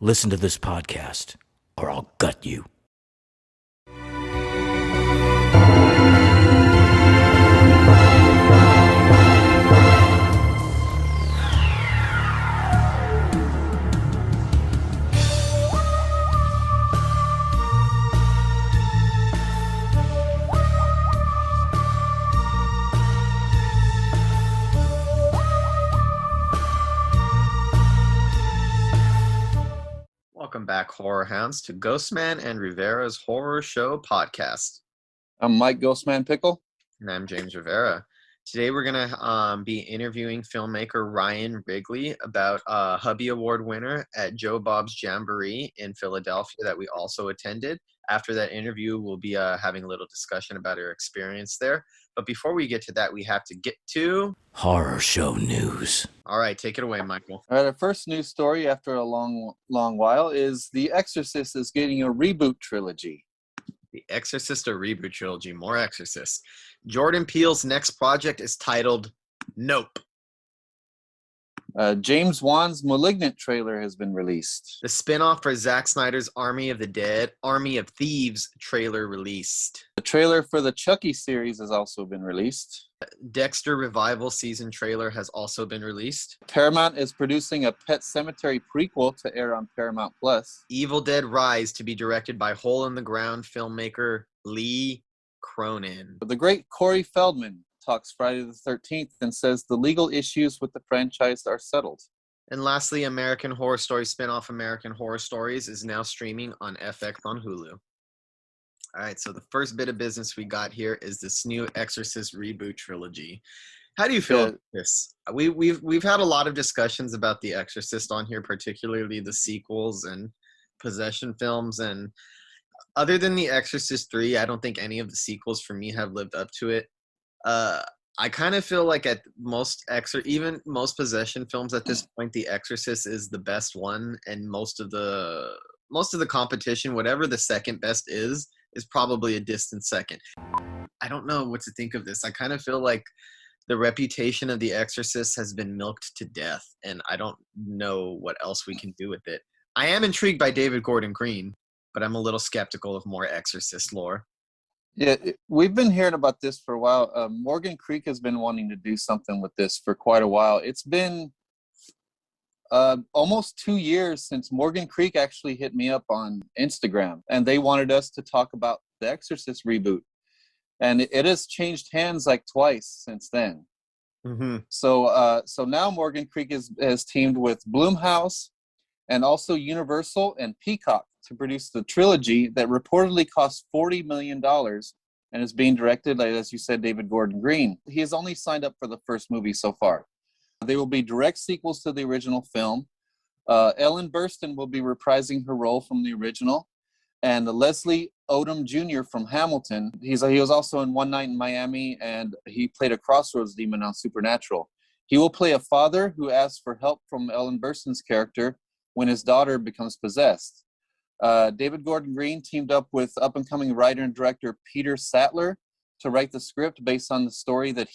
Listen to this podcast, or I'll gut you. Welcome back, Horror Hounds, to Ghostman and Rivera's Horror Show podcast. I'm Mike Ghostman Pickle. And I'm James Rivera. Today we're going to be interviewing filmmaker Ryan Wrigley about a HUBBIE Award winner at JOE Bob's Jamboree in Philadelphia that we also attended. After that interview, we'll be having a little discussion about our experience there. But before we get to that, we have to get to Horror show news. All right, take it away, Michael. All right, our first news story after a long while is The Exorcist is getting a reboot trilogy. The Exorcist a reboot trilogy, more Exorcist. Jordan Peele's next project is titled Nope. James Wan's Malignant trailer has been released. The spinoff for Zack Snyder's Army of Thieves trailer released. The trailer for the Chucky series has also been released. Dexter Revival season trailer has also been released. Paramount is producing a Pet Sematary prequel to air on Paramount Plus. Evil Dead Rise to be directed by Hole in the Ground filmmaker Lee Cronin. The great Corey Feldman talks Friday the 13th and says the legal issues with the franchise are settled. And lastly, American Horror Story spinoff American Horror Stories is now streaming on FX on Hulu. All right, so the first bit of business we got here is this new Exorcist reboot trilogy. How do you feel about this? We've had a lot of discussions about The Exorcist on here, particularly the sequels and possession films. And other than The Exorcist 3, I don't think any of the sequels for me have lived up to it. I kind of feel like at most even most possession films at this point, The Exorcist is the best one, and most of the competition, whatever the second best is probably a distant second. I don't know what to think of this. I kind of feel like the reputation of The Exorcist has been milked to death, and I don't know what else we can do with it. I am intrigued by David Gordon Green, but I'm a little skeptical of more Exorcist lore. Yeah, we've been hearing about this for a while. Morgan Creek has been wanting to do something with this for quite a while. It's been almost 2 years since Morgan Creek actually hit me up on Instagram, and they wanted us to talk about the Exorcist reboot. And it has changed hands like twice since then. Mm-hmm. So now Morgan Creek has teamed with Blumhouse and also Universal and Peacock to produce the trilogy that reportedly cost $40 million and is being directed, like, as you said, David Gordon Green. He has only signed up for the first movie so far. They will be direct sequels to the original film. Ellen Burstyn will be reprising her role from the original. And Leslie Odom Jr. from Hamilton, he was also in One Night in Miami, and he played a crossroads demon on Supernatural. He will play a father who asks for help from Ellen Burstyn's character when his daughter becomes possessed. David Gordon Green teamed up with up-and-coming writer and director Peter Sattler to write the script based on the story that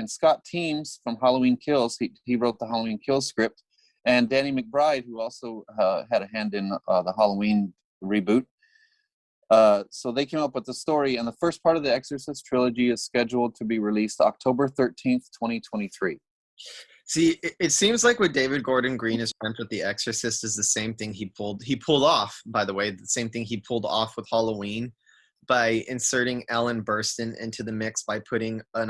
Scott Teems from Halloween Kills, he wrote the Halloween Kills script, and Danny McBride, who also had a hand in the Halloween reboot. So they came up with the story, and the first part of the Exorcist trilogy is scheduled to be released October 13th, 2023. See, it seems like what David Gordon Green has done with The Exorcist is the same thing he pulled off, by the way, the same thing he pulled off with Halloween by inserting Ellen Burstyn into the mix by putting a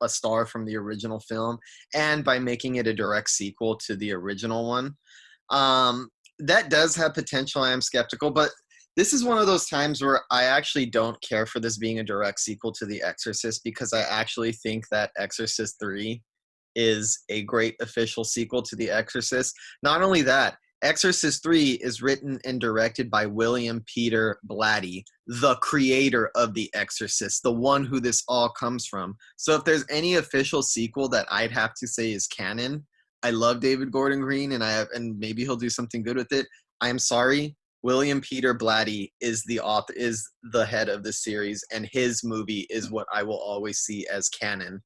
star from the original film and by making it a direct sequel to the original one. That does have potential. I am skeptical, but this is one of those times where I actually don't care for this being a direct sequel to The Exorcist, because I actually think that Exorcist 3 is a great official sequel to The Exorcist. Not only that, Exorcist 3 is written and directed by William Peter Blatty, the creator of The Exorcist, the one who this all comes from. So if there's any official sequel that I'd have to say is canon, I love David Gordon Green, and maybe he'll do something good with it. I'm sorry, William Peter Blatty is the head of the series, and his movie is what I will always see as canon,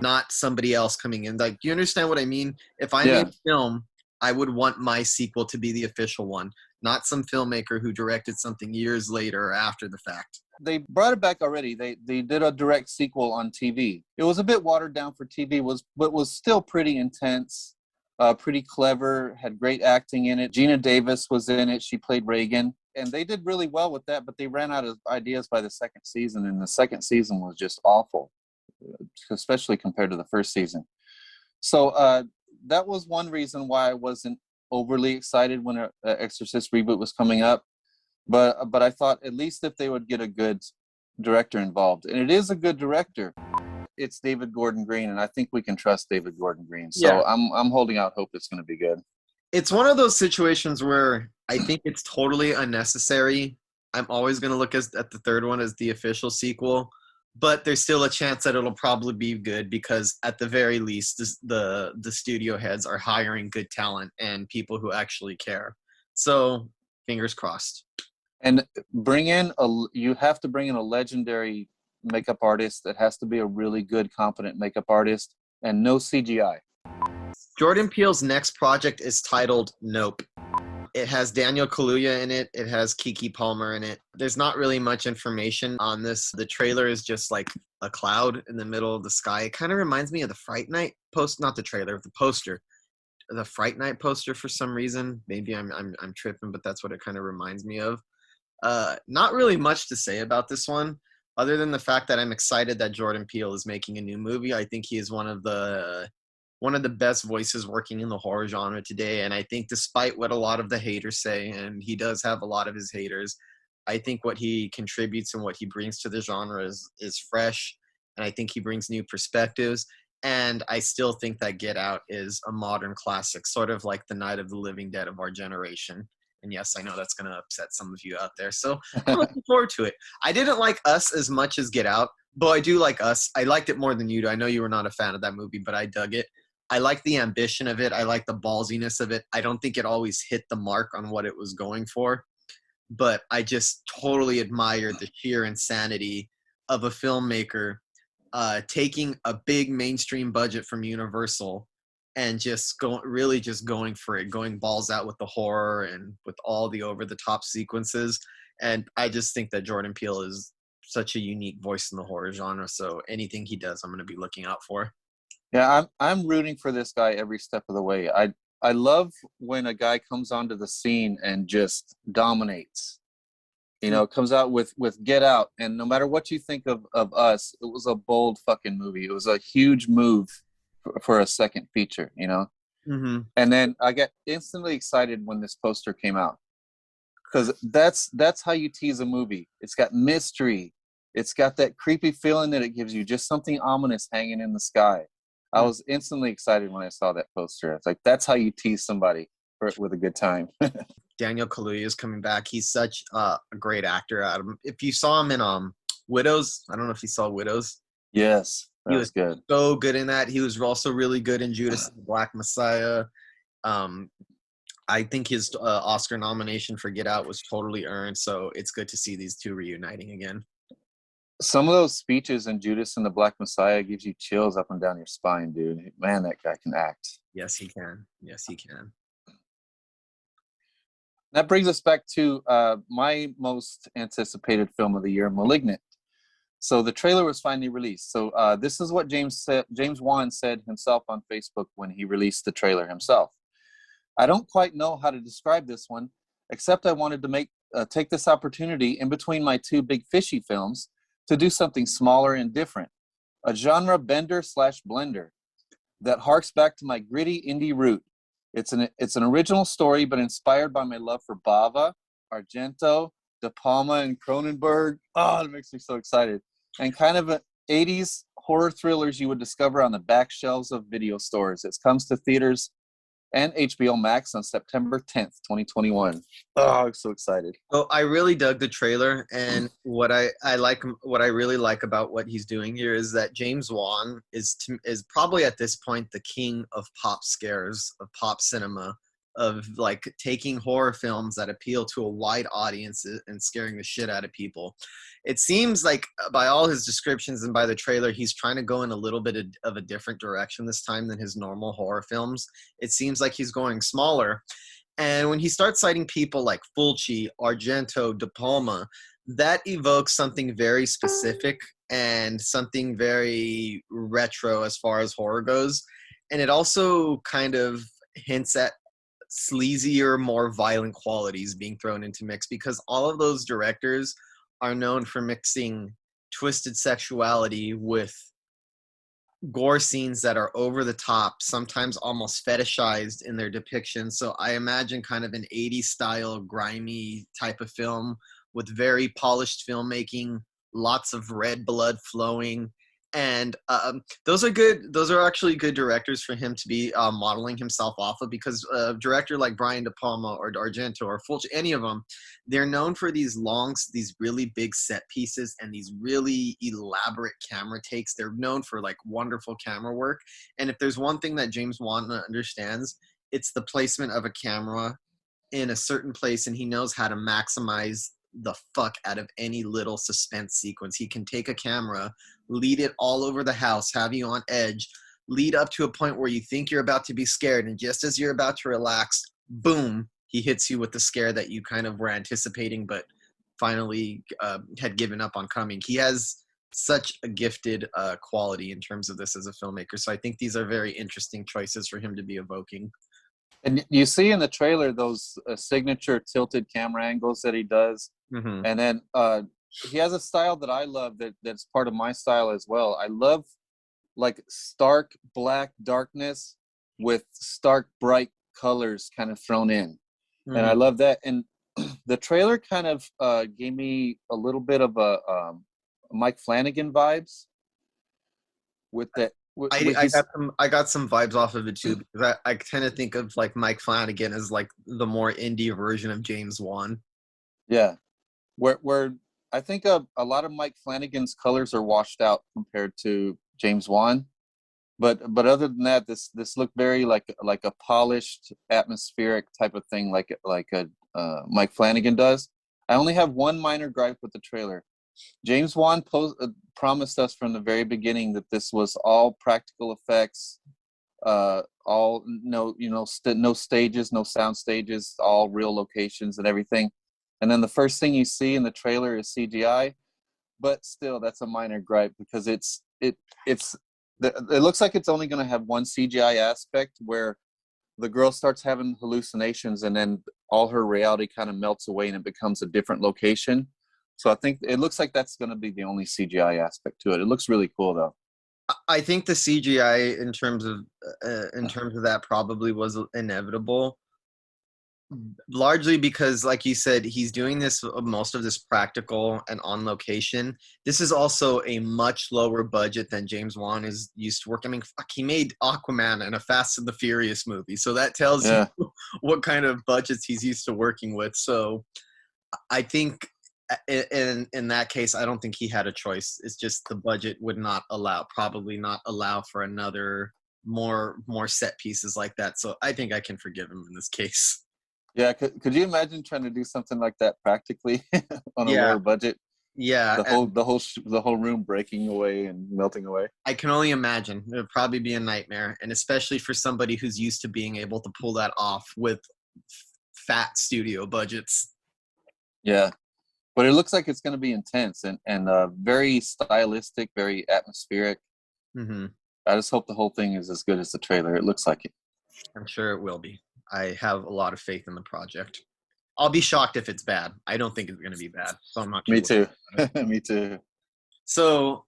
not somebody else coming in. Like, do you understand what I mean? If I made a film I would want my sequel to be the official one, not some filmmaker who directed something years later or after the fact. They brought it back already. They did a direct sequel on TV. It was a bit watered down for TV, but was still pretty intense, pretty clever, had great acting in it. Gina Davis was in it. She played Reagan. And they did really well with that, but they ran out of ideas by the second season, and the second season was just awful, especially compared to the first season. So that was one reason why I wasn't overly excited when Exorcist Reboot was coming up. But I thought at least if they would get a good director involved, and it is a good director, it's David Gordon Green, and I think we can trust David Gordon Green. So yeah. I'm holding out hope it's going to be good. It's one of those situations where I think it's totally unnecessary. I'm always going to look at the third one as the official sequel, but there's still a chance that it'll probably be good because at the very least, the studio heads are hiring good talent and people who actually care. So fingers crossed. And you have to bring in a legendary makeup artist. That has to be a really good, competent makeup artist, and no CGI. Jordan Peele's next project is titled Nope. It has Daniel Kaluuya in it. It has Keke Palmer in it. There's not really much information on this. The trailer is just like a cloud in the middle of the sky. It kind of reminds me of the Fright Night post, not the trailer, the poster. The Fright Night poster for some reason. Maybe I'm tripping, but that's what it kind of reminds me of. Not really much to say about this one, other than the fact that I'm excited that Jordan Peele is making a new movie. I think he is one of the best voices working in the horror genre today. And I think despite what a lot of the haters say, and he does have a lot of his haters, I think what he contributes and what he brings to the genre is fresh. And I think he brings new perspectives. And I still think that Get Out is a modern classic, sort of like the Night of the Living Dead of our generation. And yes, I know that's going to upset some of you out there. So I'm looking forward to it. I didn't like Us as much as Get Out, but I do like Us. I liked it more than you do. I know you were not a fan of that movie, but I dug it. I like the ambition of it. I like the ballsiness of it. I don't think it always hit the mark on what it was going for, but I just totally admired the sheer insanity of a filmmaker taking a big mainstream budget from Universal and just going for it, going balls out with the horror and with all the over-the-top sequences. And I just think that Jordan Peele is such a unique voice in the horror genre, so anything he does, I'm going to be looking out for. Yeah, I'm rooting for this guy every step of the way. I love when a guy comes onto the scene and just dominates. You know, comes out with Get Out, and no matter what you think of Us, it was a bold fucking movie. It was a huge move for a second feature, you know? Mm-hmm. And then I got instantly excited when this poster came out. Because that's how you tease a movie. It's got mystery. It's got that creepy feeling that it gives you, just something ominous hanging in the sky. I was instantly excited when I saw that poster. It's like, that's how you tease somebody with a good time. Daniel Kaluuya is coming back. He's such a great actor. If you saw him in Widows, I don't know if you saw Widows. Yes, he was good. So good in that. He was also really good in Judas and the Black Messiah. I think his Oscar nomination for Get Out was totally earned, so it's good to see these two reuniting again. Some of those speeches in Judas and the Black Messiah gives you chills up and down your spine, dude. Man, that guy can act. Yes, he can. Yes, he can. That brings us back to my most anticipated film of the year, *Malignant*. So the trailer was finally released. So this is what James Wan said himself on Facebook when he released the trailer himself. I don't quite know how to describe this one, except I wanted to take this opportunity in between my two Big Fishy films to do something smaller and different. A genre bender / blender that harks back to my gritty indie root. It's an original story, but inspired by my love for Bava, Argento, De Palma, and Cronenberg. Oh, it makes me so excited. And kind of 80s horror thrillers you would discover on the back shelves of video stores. It comes to theaters and HBO Max on September 10th, 2021. Oh, I'm so excited. So I really dug the trailer, and what I really like about what he's doing here is that James Wan is probably at this point the king of pop scares, of pop cinema, like taking horror films that appeal to a wide audience and scaring the shit out of people. It seems like by all his descriptions and by the trailer, he's trying to go in a little bit of a different direction this time than his normal horror films. It seems like he's going smaller. And when he starts citing people like Fulci, Argento, De Palma, that evokes something very specific and something very retro as far as horror goes. And it also kind of hints at sleazier, more violent qualities being thrown into mix, because all of those directors are known for mixing twisted sexuality with gore scenes that are over the top, sometimes almost fetishized in their depictions. So I imagine kind of an 80s style grimy type of film with very polished filmmaking, lots of red blood flowing. And those are good. Those are actually good directors for him to be modeling himself off of, because a director like Brian De Palma or Argento or Fulci, any of them, they're known for these really big set pieces and these really elaborate camera takes. They're known for like wonderful camera work. And if there's one thing that James Wan understands, it's the placement of a camera in a certain place, and he knows how to maximize the fuck out of any little suspense sequence. He can take a camera, lead it all over the house, have you on edge, lead up to a point where you think you're about to be scared, and just as you're about to relax, boom, he hits you with the scare that you kind of were anticipating but finally had given up on coming. He has such a gifted quality in terms of this as a filmmaker, so I think these are very interesting choices for him to be evoking. And you see in the trailer those signature tilted camera angles that he does. Mm-hmm. And then he has a style that I love that's part of my style as well. I love like stark black darkness with stark bright colors kind of thrown in. Mm-hmm. And I love that. And the trailer kind of gave me a little bit of a Mike Flanagan vibes with that. I got some vibes off of it too, because I tend to think of like Mike Flanagan as like the more indie version of James Wan. Yeah, where I think a lot of Mike Flanagan's colors are washed out compared to James Wan, but other than that, this looked very like a polished atmospheric type of thing, like a Mike Flanagan does. I only have one minor gripe with the trailer. James Wan promised us from the very beginning that this was all practical effects, no stages, no sound stages, all real locations and everything. And then the first thing you see in the trailer is CGI, but still, that's a minor gripe, because it looks like it's only going to have one CGI aspect where the girl starts having hallucinations, and then all her reality kind of melts away and it becomes a different location. So I think it looks like that's going to be the only CGI aspect to it. It looks really cool, though. I think the CGI in terms of that probably was inevitable, largely because, like you said, he's doing this most of this practical and on location. This is also a much lower budget than James Wan is used to working. I mean, fuck, he made Aquaman and a Fast and the Furious movie, so that tells you what kind of budgets he's used to working with. So I think in that case, I don't think he had a choice. It's just the budget would probably not allow for another more set pieces like that. So I think I can forgive him in this case. Yeah, could you imagine trying to do something like that practically on a lower budget? Yeah, the whole room breaking away and melting away. I can only imagine. It would probably be a nightmare, and especially for somebody who's used to being able to pull that off with fat studio budgets. Yeah. But it looks like it's going to be intense and very stylistic, very atmospheric. Mm-hmm. I just hope the whole thing is as good as the trailer. It looks like it. I'm sure it will be. I have a lot of faith in the project. I'll be shocked if it's bad. I don't think it's going to be bad, so I'm not sure. Me too. Me too. So,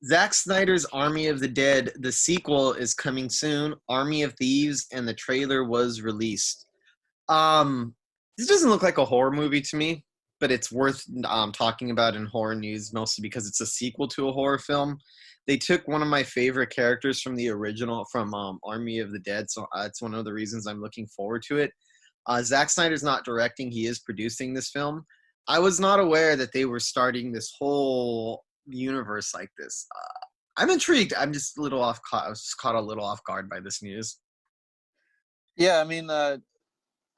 Zack Snyder's Army of the Dead, the sequel is coming soon. Army of Thieves, and the trailer was released. This doesn't look like a horror movie to me, but it's worth talking about in horror news, mostly because it's a sequel to a horror film. They took one of my favorite characters from the original, from Army of the Dead, so it's one of the reasons I'm looking forward to it. Zack Snyder's not directing, he is producing this film. I was not aware that they were starting this whole universe like this. I'm intrigued. I'm just I was just caught a little off guard by this news. Yeah, I mean,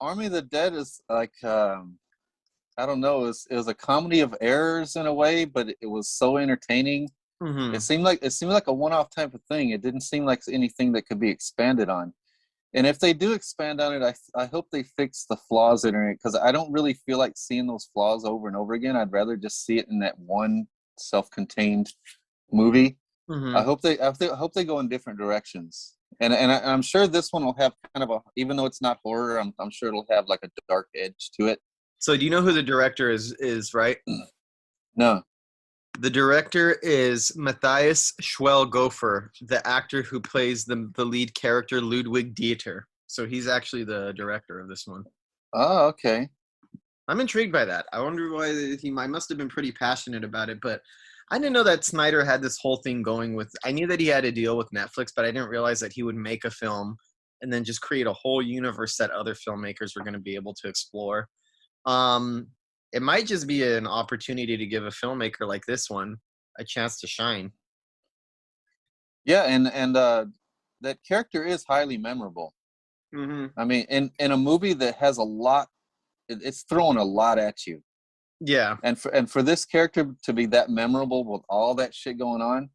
Army of the Dead is like I don't know, it was a comedy of errors in a way, but it was so entertaining. Hmm. It seemed like a one-off type of thing. It didn't seem like anything that could be expanded on. And if they do expand on it, I hope they fix the flaws in it, because I don't really feel like seeing those flaws over and over again. I'd rather just see it in that one self-contained movie. Hmm. I hope they go in different directions. I'm sure this one will have kind of a, even though it's not horror, I'm sure it'll have like a dark edge to it. So do you know who the director is, right? No. The director is Matthias Schwelgopher, the actor who plays the lead character Ludwig Dieter. So he's actually the director of this one. Oh, okay. I'm intrigued by that. I wonder why I must have been pretty passionate about it, but I didn't know that Snyder had this whole thing going with. I knew that he had a deal with Netflix, but I didn't realize that he would make a film and then just create a whole universe that other filmmakers were going to be able to explore. Um, it might just be an opportunity to give a filmmaker like this one a chance to shine. Yeah, and that character is highly memorable. Mm-hmm. I mean, in a movie that has a lot, it's throwing a lot at you. Yeah. And for this character to be that memorable with all that shit going on,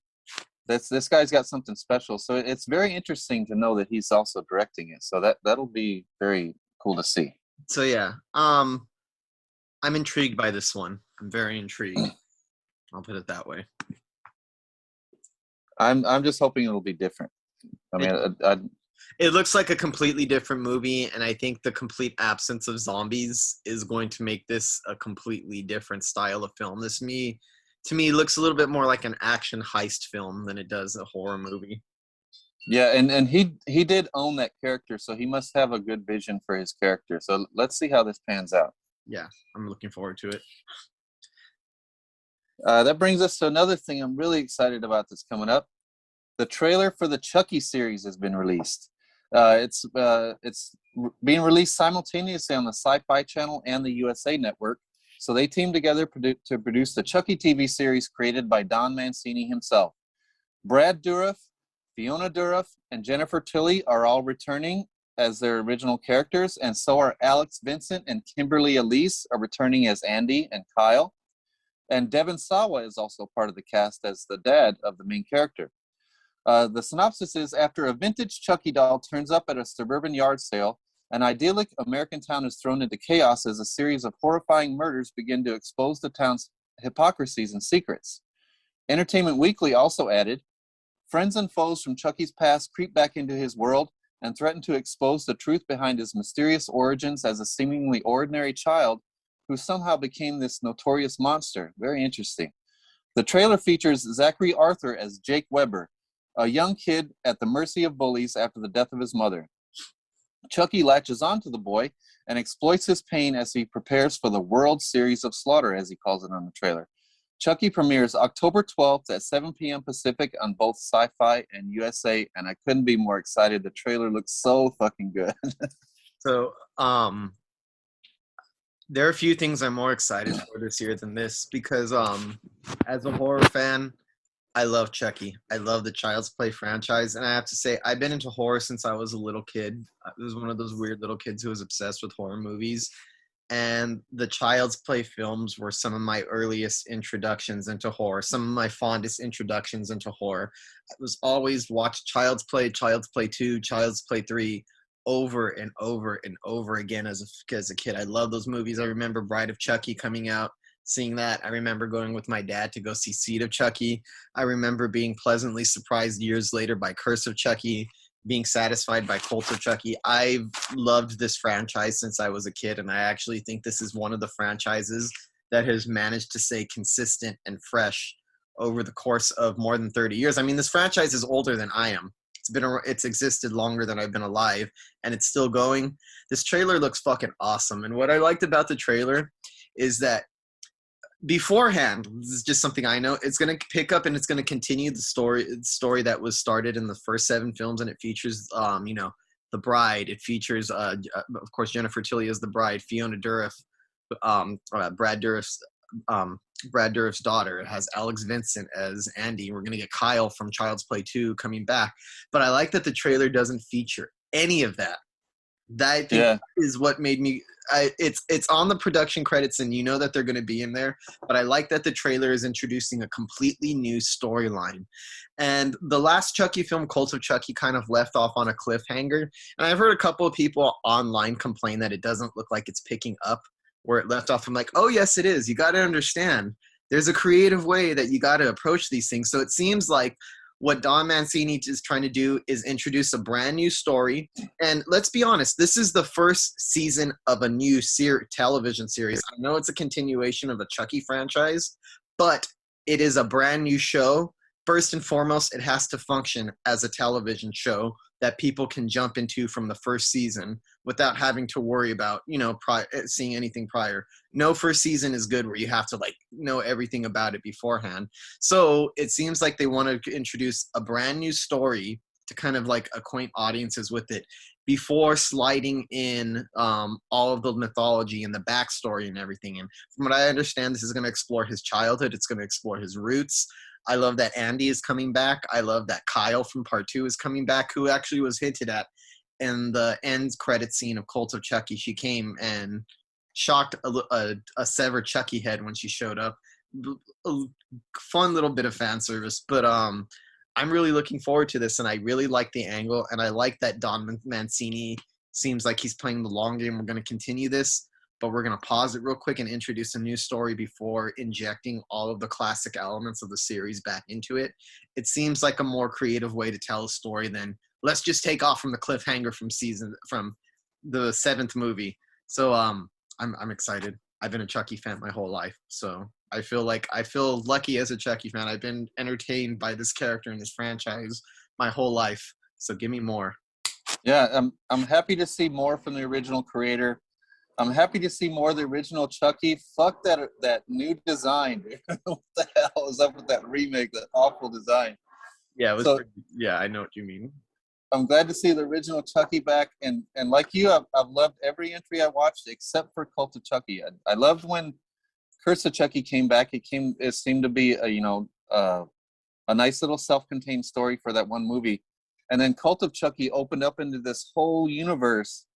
this guy's got something special. So it's very interesting to know that he's also directing it. So that'll be very cool to see. So yeah, I'm intrigued by this one. I'm very intrigued. I'll put it that way. I'm just hoping it'll be different. I mean, It looks like a completely different movie, and I think the complete absence of zombies is going to make this a completely different style of film. To me, looks a little bit more like an action heist film than it does a horror movie. yeah, and he did own that character, so he must have a good vision for his character. So let's see how this pans out. Yeah, I'm looking forward to it. That brings us to another thing I'm really excited about that's coming up. The trailer for the Chucky series has been released. It's being released simultaneously on the Sci-Fi Channel and the USA Network. So they teamed together to produce the Chucky TV series created by Don Mancini himself. Brad Dourif, Fiona Dourif, and Jennifer Tilly are all returning as their original characters, and so are Alex Vincent and Kimberly Elise are returning as Andy and Kyle. And Devin Sawa is also part of the cast as the dad of the main character. The synopsis is, after a vintage Chucky doll turns up at a suburban yard sale, an idyllic American town is thrown into chaos as a series of horrifying murders begin to expose the town's hypocrisies and secrets. Entertainment Weekly also added, friends and foes from Chucky's past creep back into his world and threaten to expose the truth behind his mysterious origins as a seemingly ordinary child who somehow became this notorious monster. Very interesting. The trailer features Zachary Arthur as Jake Weber, a young kid at the mercy of bullies after the death of his mother. Chucky latches onto the boy and exploits his pain as he prepares for the World Series of Slaughter, as he calls it on the trailer. Chucky premieres October 12th at 7 p.m. Pacific on both Sci-Fi and USA, and I couldn't be more excited. The trailer looks so fucking good. So, there are a few things I'm more excited for this year than this because, as a horror fan, I love Chucky. I love the Child's Play franchise, and I have to say, I've been into horror since I was a little kid. I was one of those weird little kids who was obsessed with horror movies, and the Child's Play films were some of my earliest introductions into horror, some of my fondest introductions into horror. I was always watched Child's Play 2, Child's Play 3 over and over and over again as a kid. I love those movies. I remember Bride of Chucky coming out, seeing that. I remember going with my dad to go see Seed of Chucky. I remember being pleasantly surprised years later by Curse of Chucky, being satisfied by Cult of Chucky. I've loved this franchise since I was a kid, and I actually think this is one of the franchises that has managed to stay consistent and fresh over the course of more than 30 years. I mean, this franchise is older than I am. It's existed longer than I've been alive, and it's still going. This trailer looks fucking awesome, and what I liked about the trailer is that beforehand, this is just something I know, it's going to pick up and it's going to continue the story that was started in the first 7 films, and it features the bride. It features of course Jennifer Tilly as the bride, Fiona Dourif, Brad Dourif's daughter. It has Alex Vincent as Andy. We're going to get Kyle from Child's Play 2 coming back. But I like that the trailer doesn't feature any of that. That I think Yeah. is what made me. It's on the production credits, and you know that they're going to be in there. But I like that the trailer is introducing a completely new storyline. And the last Chucky film, Cult of Chucky, kind of left off on a cliffhanger. And I've heard a couple of people online complain that it doesn't look like it's picking up where it left off. I'm like, oh yes, it is. You got to understand. There's a creative way that you got to approach these things. So it seems like what Don Mancini is trying to do is introduce a brand new story. And let's be honest, this is the first season of a new television series. I know it's a continuation of a Chucky franchise, but it is a brand new show. First and foremost, it has to function as a television show that people can jump into from the first season without having to worry about, seeing anything prior. No first season is good where you have to know everything about it beforehand. So it seems like they want to introduce a brand new story to kind of acquaint audiences with it before sliding in all of the mythology and the backstory and everything. And from what I understand, this is going to explore his childhood. It's going to explore his roots. I love that Andy is coming back. I love that Kyle from Part 2 is coming back, who actually was hinted at in the end credit scene of Cult of Chucky. She came and shocked a severed Chucky head when she showed up. A fun little bit of fan service, but I'm really looking forward to this, and I really like the angle, and I like that Don Mancini seems like he's playing the long game. We're going to continue this, but we're going to pause it real quick and introduce a new story before injecting all of the classic elements of the series back into it. It seems like a more creative way to tell a story than let's just take off from the cliffhanger from the 7th movie. So I'm excited. I've been a Chucky fan my whole life, so I feel lucky as a Chucky fan. I've been entertained by this character in this franchise my whole life. So give me more. Yeah, I'm happy to see more from the original creator. I'm happy to see more of the original Chucky. Fuck that new design. What the hell is up with that remake? That awful design. Yeah, yeah, I know what you mean. I'm glad to see the original Chucky back, and like you, I've loved every entry I watched except for Cult of Chucky. I loved when Curse of Chucky came back. It seemed to be a nice little self-contained story for that one movie, and then Cult of Chucky opened up into this whole universe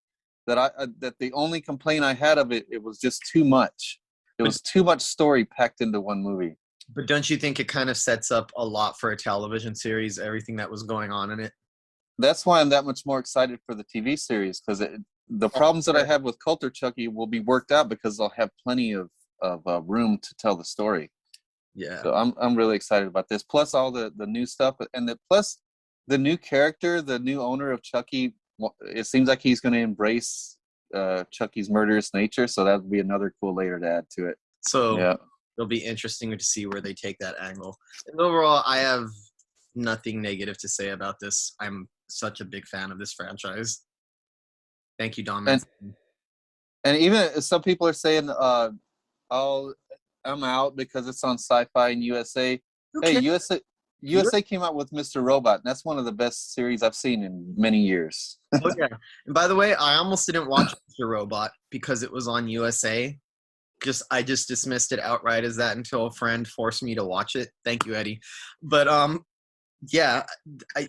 that the only complaint I had of it was just too much. It was too much story packed into one movie. But don't you think it kind of sets up a lot for a television series, everything that was going on in it? That's why I'm that much more excited for the TV series, because the problems that I have with Cult of Chucky will be worked out because they'll have plenty of room to tell the story. Yeah. So I'm really excited about this. Plus all the new stuff, and plus the new character, the new owner of Chucky. It seems like he's going to embrace Chucky's murderous nature, so that would be another cool layer to add to it. So yeah, it'll be interesting to see where they take that angle. And overall, I have nothing negative to say about this. I'm such a big fan of this franchise. Thank you, Don. And even some people are saying, "Oh, I'm out because it's on Sci-Fi and USA." Okay. Hey, USA came out with Mr. Robot, and that's one of the best series I've seen in many years. Oh, yeah. And by the way, I almost didn't watch Mr. Robot because it was on USA. I just dismissed it outright as that until a friend forced me to watch it. Thank you, Eddie. But yeah,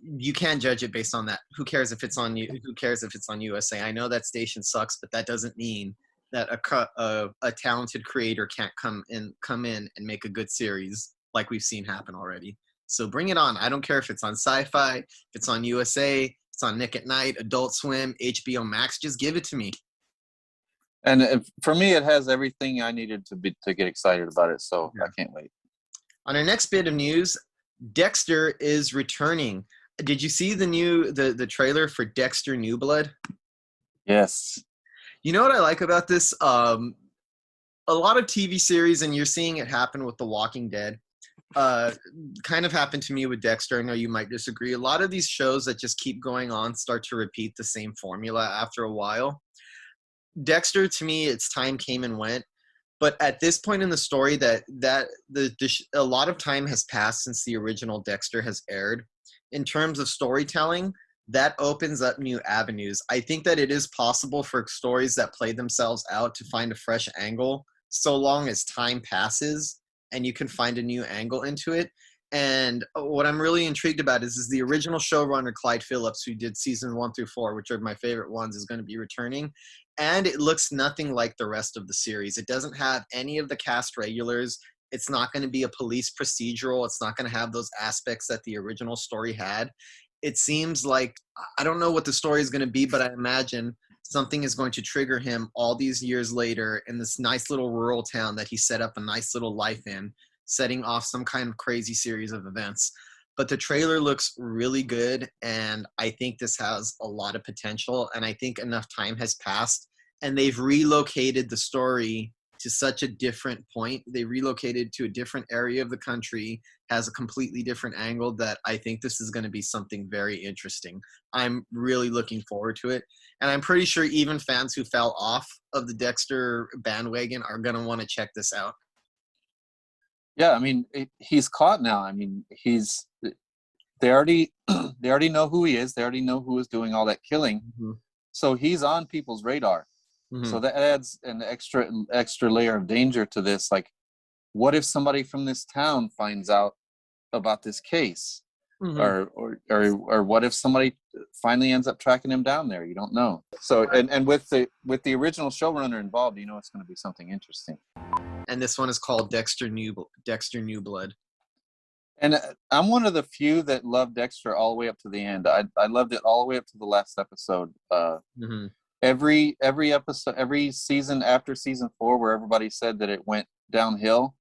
you can't judge it based on that. Who cares if it's on USA? I know that station sucks, but that doesn't mean that a talented creator can't come in and make a good series like we've seen happen already. So bring it on. I don't care if it's on Sci-Fi, if it's on USA, it's on Nick at Night, Adult Swim, HBO Max. Just give it to me. And for me, it has everything I needed to get excited about it. So yeah. I can't wait. On our next bit of news, Dexter is returning. Did you see the trailer for Dexter New Blood? Yes. You know what I like about this? A lot of TV series, and you're seeing it happen with The Walking Dead. Kind of happened to me with Dexter. I know you might disagree. A lot of these shows that just keep going on start to repeat the same formula after a while. Dexter, to me, its time came and went. But at this point in the story, a lot of time has passed since the original Dexter has aired. In terms of storytelling, that opens up new avenues. I think that it is possible for stories that play themselves out to find a fresh angle, so long as time passes and you can find a new angle into it. And what I'm really intrigued about is the original showrunner, Clyde Phillips, who did season 1 through 4, which are my favorite ones, is going to be returning. And it looks nothing like the rest of the series. It doesn't have any of the cast regulars. It's not going to be a police procedural. It's not going to have those aspects that the original story had. It seems like, I don't know what the story is going to be, but I imagine something is going to trigger him all these years later in this nice little rural town that he set up a nice little life in, setting off some kind of crazy series of events. But the trailer looks really good, and I think this has a lot of potential, and I think enough time has passed, and they've relocated the story to such a different point. They relocated to a different area of the country, has a completely different angle, that I think this is going to be something very interesting. I'm really looking forward to it. And I'm pretty sure even fans who fell off of the Dexter bandwagon are going to want to check this out. Yeah, I mean, he's caught now. I mean, they already know who he is. They already know who is doing all that killing. Mm-hmm. So he's on people's radar. Mm-hmm. So that adds an extra layer of danger to this. Like, what if somebody from this town finds out about this case? Mm-hmm. Or what if somebody finally ends up tracking him down there? You don't know. So and with the original showrunner involved, you know it's going to be something interesting. And this one is called Dexter New Blood. And I'm one of the few that loved Dexter all the way up to the end. I loved it all the way up to the last episode. Mm-hmm. Every episode, every season after season 4, where everybody said that it went downhill,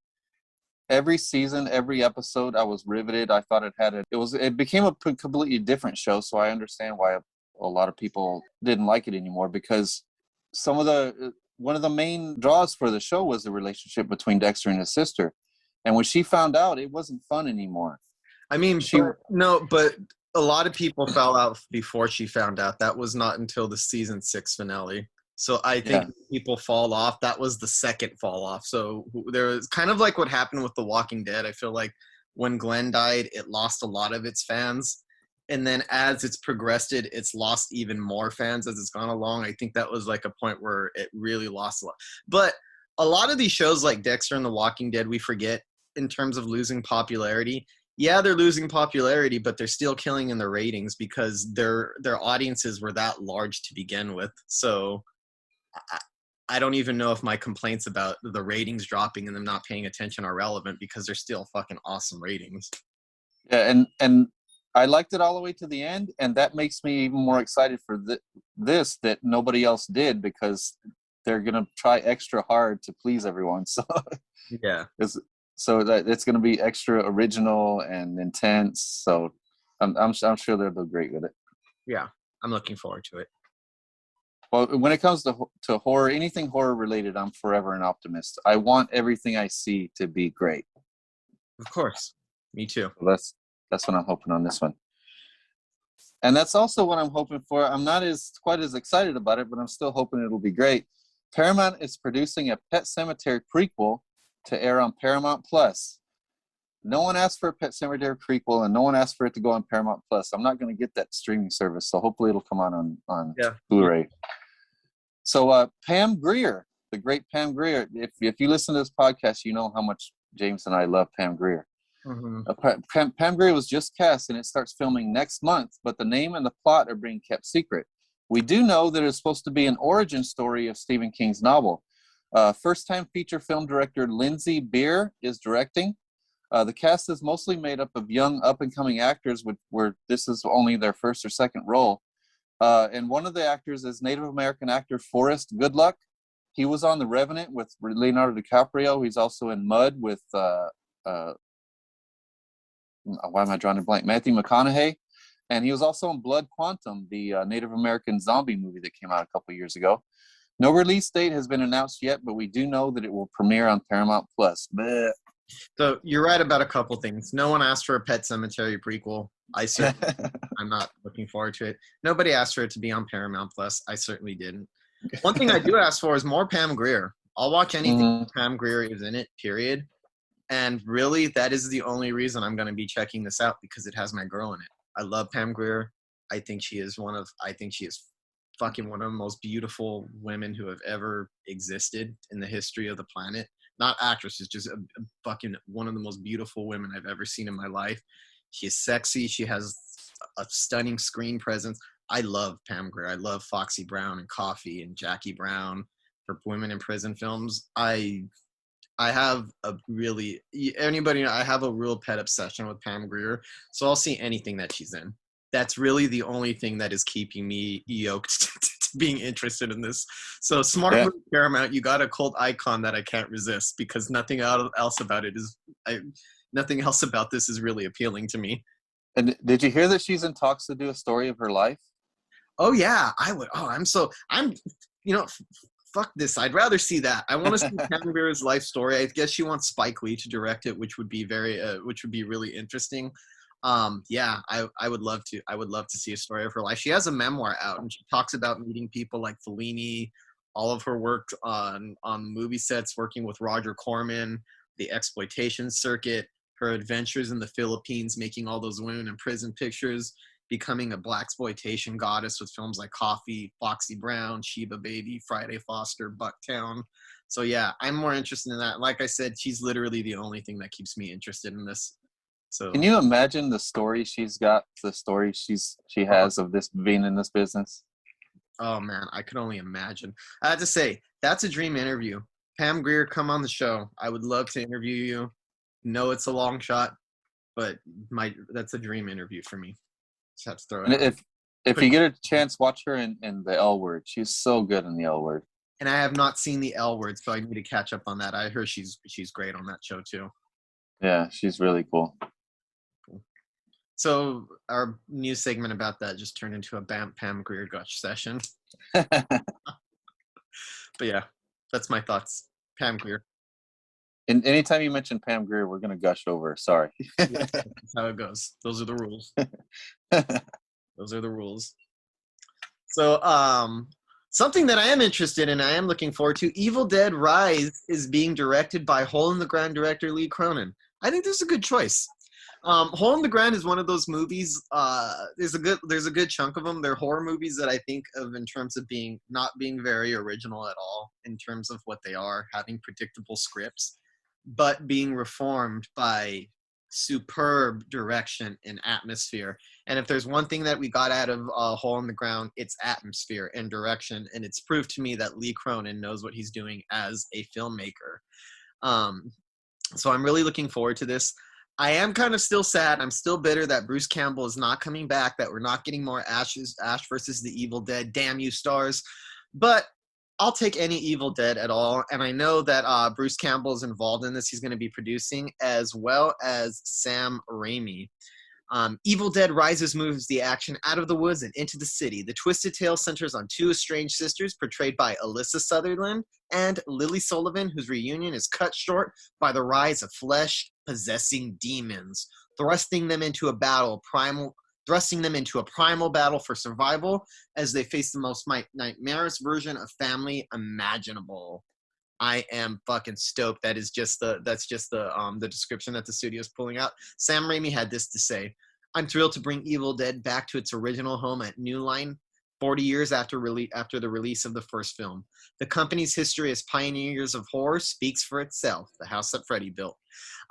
every season, every episode, I was riveted. I thought it became a completely different show. So I understand why a lot of people didn't like it anymore, because one of the main draws for the show was the relationship between Dexter and his sister. And when she found out, it wasn't fun anymore. I mean, but a lot of people fell out before she found out. That was not until the season 6 finale. So I think people fall off. That was the second fall off. So there was kind of like what happened with The Walking Dead. I feel like when Glenn died, it lost a lot of its fans. And then as it's progressed, it's lost even more fans as it's gone along. I think that was like a point where it really lost a lot. But a lot of these shows like Dexter and The Walking Dead, we forget in terms of losing popularity. Yeah, they're losing popularity, but they're still killing in the ratings because their audiences were that large to begin with. So I don't even know if my complaints about the ratings dropping and them not paying attention are relevant, because they're still fucking awesome ratings. Yeah, and I liked it all the way to the end, and that makes me even more excited for this that nobody else did, because they're gonna try extra hard to please everyone. So yeah, that it's gonna be extra original and intense. So I'm sure they'll do great with it. Yeah, I'm looking forward to it. Well, when it comes to horror, anything horror related, I'm forever an optimist. I want everything I see to be great. Of course, me too. So that's what I'm hoping on this one. And that's also what I'm hoping for. I'm not quite as excited about it, but I'm still hoping it'll be great. Paramount is producing a Pet Sematary prequel to air on Paramount Plus. No one asked for a Pet Sematary prequel, and no one asked for it to go on Paramount Plus. I'm not going to get that streaming service, so hopefully it'll come on Blu-ray. So Pam Grier, the great Pam Grier. If you listen to this podcast, you know how much James and I love Pam Grier. Mm-hmm. Pam Grier was just cast, and it starts filming next month, but the name and the plot are being kept secret. We do know that it's supposed to be an origin story of Stephen King's novel. First-time feature film director Lindsay Beer is directing. The cast is mostly made up of young up-and-coming actors where this is only their first or second role. And one of the actors is Native American actor Forrest Goodluck. He was on The Revenant with Leonardo DiCaprio. He's also in Mud with, why am I drawing a blank? Matthew McConaughey. And he was also in Blood Quantum, the Native American zombie movie that came out a couple years ago. No release date has been announced yet, but we do know that it will premiere on Paramount Plus. Blech. So you're right about a couple things. No one asked for a Pet Sematary prequel. I'm not looking forward to it. Nobody asked for it to be on Paramount Plus. I certainly didn't. One thing I do ask for is more Pam Grier. I'll watch anything Pam Grier is in it, period. And really, that is the only reason I'm going to be checking this out, because it has my girl in it. I love Pam Grier. I think she is fucking one of the most beautiful women who have ever existed in the history of the planet. not actress, she's just a fucking one of the most beautiful women I've ever seen in my life. She is sexy. She has a stunning screen presence. I love Pam Grier. I love Foxy Brown and Coffee and Jackie Brown for women in prison films. I have a really, anybody know, I have a real pet obsession with Pam Grier, so I'll see anything that she's in. That's really the only thing that is keeping me yoked to being interested in this. So smart move, Paramount. You got a cult icon that I can't resist, because nothing else about it is, nothing else about this is really appealing to me. And did you hear that she's in talks to do a story of her life? Oh yeah, I would. Oh, I'm, you know, fuck this. I'd rather see that. I want to see Pam Grier's life story. I guess she wants Spike Lee to direct it, which would be really interesting. Yeah, I would love to. I would love to see a story of her life. She has a memoir out, and she talks about meeting people like Fellini, all of her work on movie sets, working with Roger Corman, the exploitation circuit, her adventures in the Philippines, making all those women in prison pictures, becoming a blaxploitation goddess with films like Coffee, Foxy Brown, Sheba Baby, Friday Foster, Bucktown. So yeah, I'm more interested in that. Like I said, she's literally the only thing that keeps me interested in this. So can you imagine the story she's got, the story she has of this being in this business? Oh man, I could only imagine. I have to say, that's a dream interview. Pam Grier, come on the show. I would love to interview you. No, it's a long shot, but that's a dream interview for me. Just have to throw it out. If you get a chance, watch her in the L Word. She's so good in the L Word. And I have not seen the L Word, so I need to catch up on that. I heard she's great on that show too. Yeah, she's really cool. So our news segment about that just turned into a Pam Grier gush session. But yeah, that's my thoughts. Pam Grier. And anytime you mention Pam Grier, we're gonna gush over. Sorry. Yeah, that's how it goes. Those are the rules. Those are the rules. So something that I am interested in, I am looking forward to, Evil Dead Rise is being directed by Hole in the Ground director Lee Cronin. I think this is a good choice. Hole in the Ground is one of those movies. There's a good chunk of them. They're horror movies that I think of in terms of not being very original at all in terms of what they are, having predictable scripts, but being reformed by superb direction and atmosphere. And if there's one thing that we got out of Hole in the Ground, it's atmosphere and direction. And it's proved to me that Lee Cronin knows what he's doing as a filmmaker. So I'm really looking forward to this. I am kind of still sad. I'm still bitter that Bruce Campbell is not coming back, that we're not getting more Ash versus the Evil Dead. Damn you, stars. But I'll take any Evil Dead at all. And I know that Bruce Campbell is involved in this. He's going to be producing, as well as Sam Raimi. Evil Dead Rises moves the action out of the woods and into the city. The twisted tale centers on two estranged sisters portrayed by Alyssa Sutherland and Lily Sullivan, whose reunion is cut short by the rise of flesh-possessing demons, thrusting them into a primal battle for survival as they face the most nightmarish version of family imaginable. I am fucking stoked. That's just the description that the studio is pulling out. Sam Raimi had this to say: "I'm thrilled to bring Evil Dead back to its original home at New Line, 40 years after the release of the first film. The company's history as pioneers of horror speaks for itself, the house that Freddy built.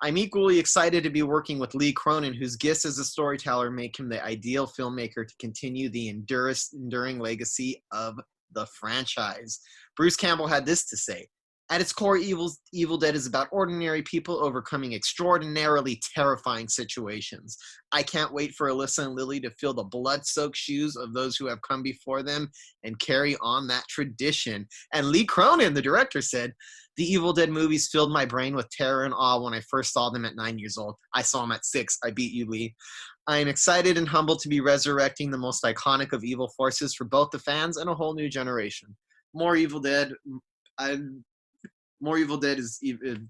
I'm equally excited to be working with Lee Cronin, whose gifts as a storyteller make him the ideal filmmaker to continue the enduring legacy of the franchise." Bruce Campbell had this to say: "At its core, Evil Dead is about ordinary people overcoming extraordinarily terrifying situations. I can't wait for Alyssa and Lily to fill the blood-soaked shoes of those who have come before them and carry on that tradition." And Lee Cronin, the director, said, "The Evil Dead movies filled my brain with terror and awe when I first saw them at 9 years old. I saw them at 6. I beat you, Lee. I am excited and humbled to be resurrecting the most iconic of evil forces for both the fans and a whole new generation." More Evil Dead. More Evil Dead is even,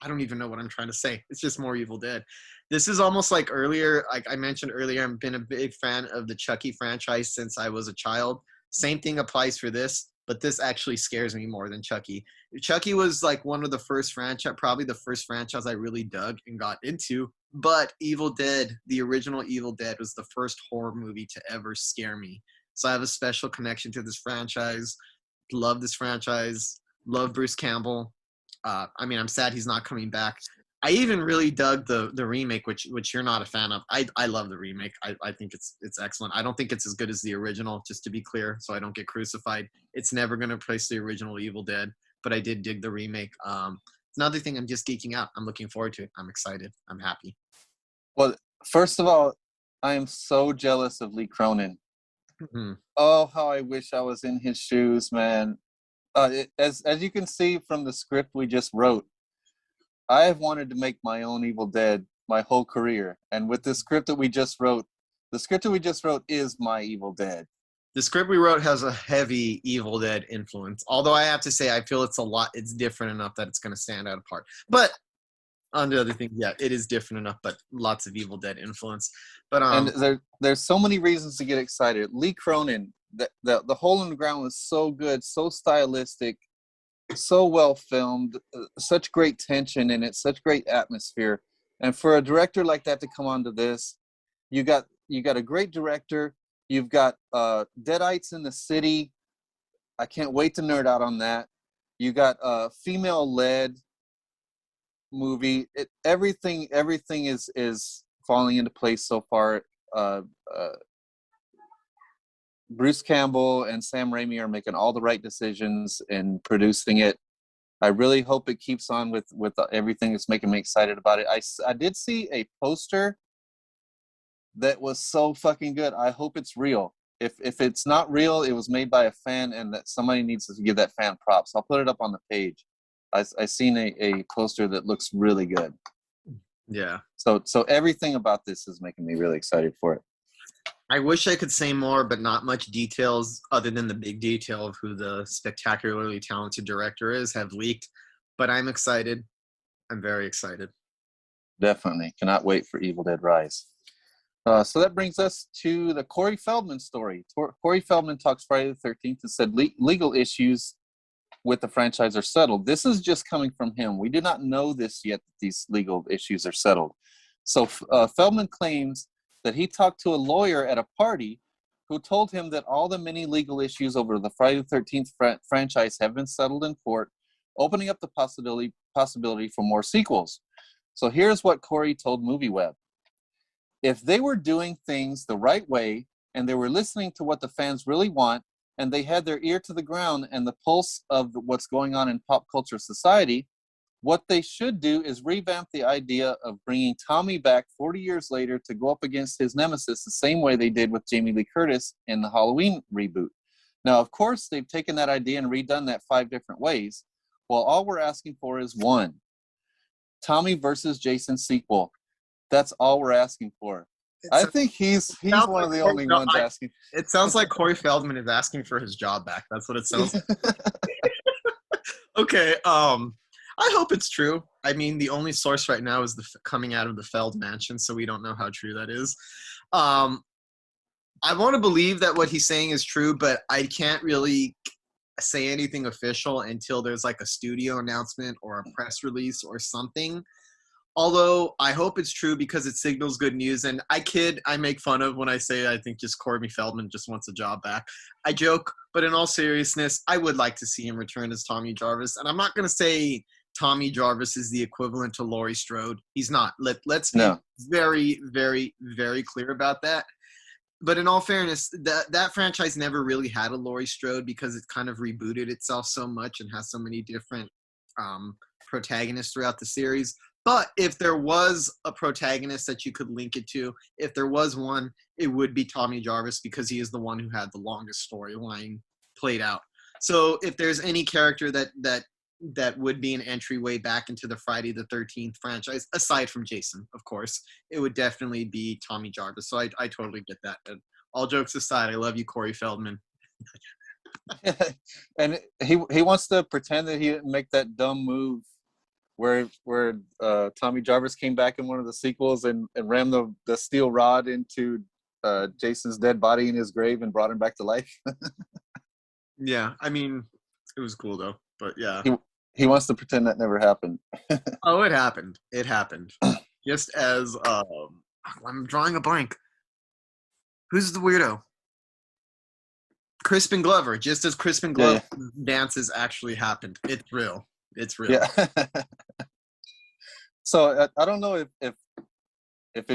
I don't even know what I'm trying to say. It's just more Evil Dead. This is almost like earlier, like I mentioned earlier, I've been a big fan of the Chucky franchise since I was a child. Same thing applies for this, but this actually scares me more than Chucky. Chucky was like one of the first probably the first franchise I really dug and got into. But Evil Dead, the original Evil Dead, was the first horror movie to ever scare me. So I have a special connection to this franchise. Love this franchise. Love Bruce Campbell. I mean, I'm sad he's not coming back. I even really dug the remake, which you're not a fan of. I love the remake. I think it's excellent. I don't think it's as good as the original, just to be clear, so I don't get crucified. It's never going to replace the original Evil Dead, but I did dig the remake. It's another thing I'm just geeking out. I'm looking forward to it. I'm excited. I'm happy. Well, first of all, I am so jealous of Lee Cronin. Mm-hmm. Oh, how I wish I was in his shoes, man. As you can see from the script we just wrote, I have wanted to make my own Evil Dead my whole career. And with the script that we just wrote, is my Evil Dead. The script we wrote has a heavy Evil Dead influence. Although I have to say, I feel it's different enough that it's going to stand out apart. But on the other thing, yeah, it is different enough, but lots of Evil Dead influence. But and there's so many reasons to get excited. Lee Cronin, the Hole in the Ground was so good, so stylistic, so well filmed, such great tension in it, such great atmosphere. And for a director like that to come onto this, you got a great director. You've got Deadites in the City. I can't wait to nerd out on that. You got a female-led movie. Everything is falling into place so far. Bruce Campbell and Sam Raimi are making all the right decisions in producing it. I really hope it keeps on with everything that's making me excited about it. I did see a poster that was so fucking good. I hope it's real. If it's not real, it was made by a fan, and that somebody needs to give that fan props. I'll put it up on the page. I seen a poster that looks really good. Yeah. So everything about this is making me really excited for it. I wish I could say more, but not much details other than the big detail of who the spectacularly talented director is have leaked. But I'm excited. I'm very excited. Definitely. Cannot wait for Evil Dead Rise. So that brings us to the Corey Feldman story. Corey Feldman talks Friday the 13th and said legal issues with the franchise are settled. This is just coming from him. We do not know this yet, that these legal issues are settled. So Feldman claims that he talked to a lawyer at a party who told him that all the many legal issues over the Friday the 13th franchise have been settled in court, opening up the possibility for more sequels. So here's what Corey told MovieWeb. If they were doing things the right way and they were listening to what the fans really want, and they had their ear to the ground and the pulse of what's going on in pop culture society, what they should do is revamp the idea of bringing Tommy back 40 years later to go up against his nemesis the same way they did with Jamie Lee Curtis in the Halloween reboot. Now, of course, they've taken that idea and redone that 5 different ways. Well, all we're asking for is one. Tommy versus Jason sequel. That's all we're asking for. I think he's one of the only ones asking. It sounds like Corey Feldman is asking for his job back. That's what it sounds like. Okay, I hope it's true. I mean, the only source right now is coming out of the Feld mansion, so we don't know how true that is. I want to believe that what he's saying is true, but I can't really say anything official until there's like a studio announcement or a press release or something. Although I hope it's true because it signals good news. And I make fun of when I say I think just Corey Feldman just wants a job back. I joke, but in all seriousness, I would like to see him return as Tommy Jarvis. And I'm not going to say Tommy Jarvis is the equivalent to Laurie Strode. He's not. Let's be very, very, very clear about that. But in all fairness, that franchise never really had a Laurie Strode because it kind of rebooted itself so much and has so many different protagonists throughout the series. But if there was a protagonist that you could link it to, if there was one, it would be Tommy Jarvis because he is the one who had the longest storyline played out. So if there's any character that would be an entryway back into the Friday the 13th franchise, aside from Jason, of course, it would definitely be Tommy Jarvis. So I totally get that. And all jokes aside, I love you, Corey Feldman. And he wants to pretend that he didn't make that dumb move where Tommy Jarvis came back in one of the sequels and rammed the steel rod into Jason's dead body in his grave and brought him back to life. Yeah, I mean, it was cool though, but yeah. He wants to pretend that never happened. Oh, it happened. It happened. Just as I'm drawing a blank. Who's the weirdo? Crispin Glover. Just as Crispin Glover dances actually happened. It's real. It's real. Yeah. So I don't know if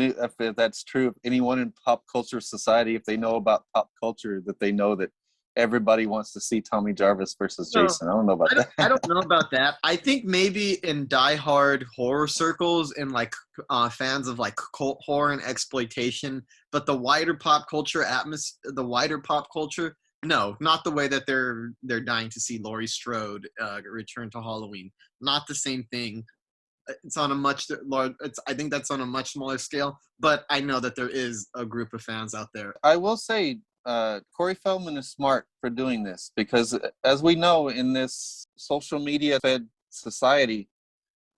that's true. If anyone in pop culture society, if they know about pop culture, that they know that everybody wants to see Tommy Jarvis versus No, Jason. I don't know about that. I don't know about that. I think maybe in diehard horror circles and like fans of like cult horror and exploitation, but the wider pop culture no, not the way that they're dying to see Laurie Strode return to Halloween. Not the same thing. It's on a much large. I think that's on a much smaller scale, but I know that there is a group of fans out there. I will say, Corey Feldman is smart for doing this because, as we know, in this social media fed society,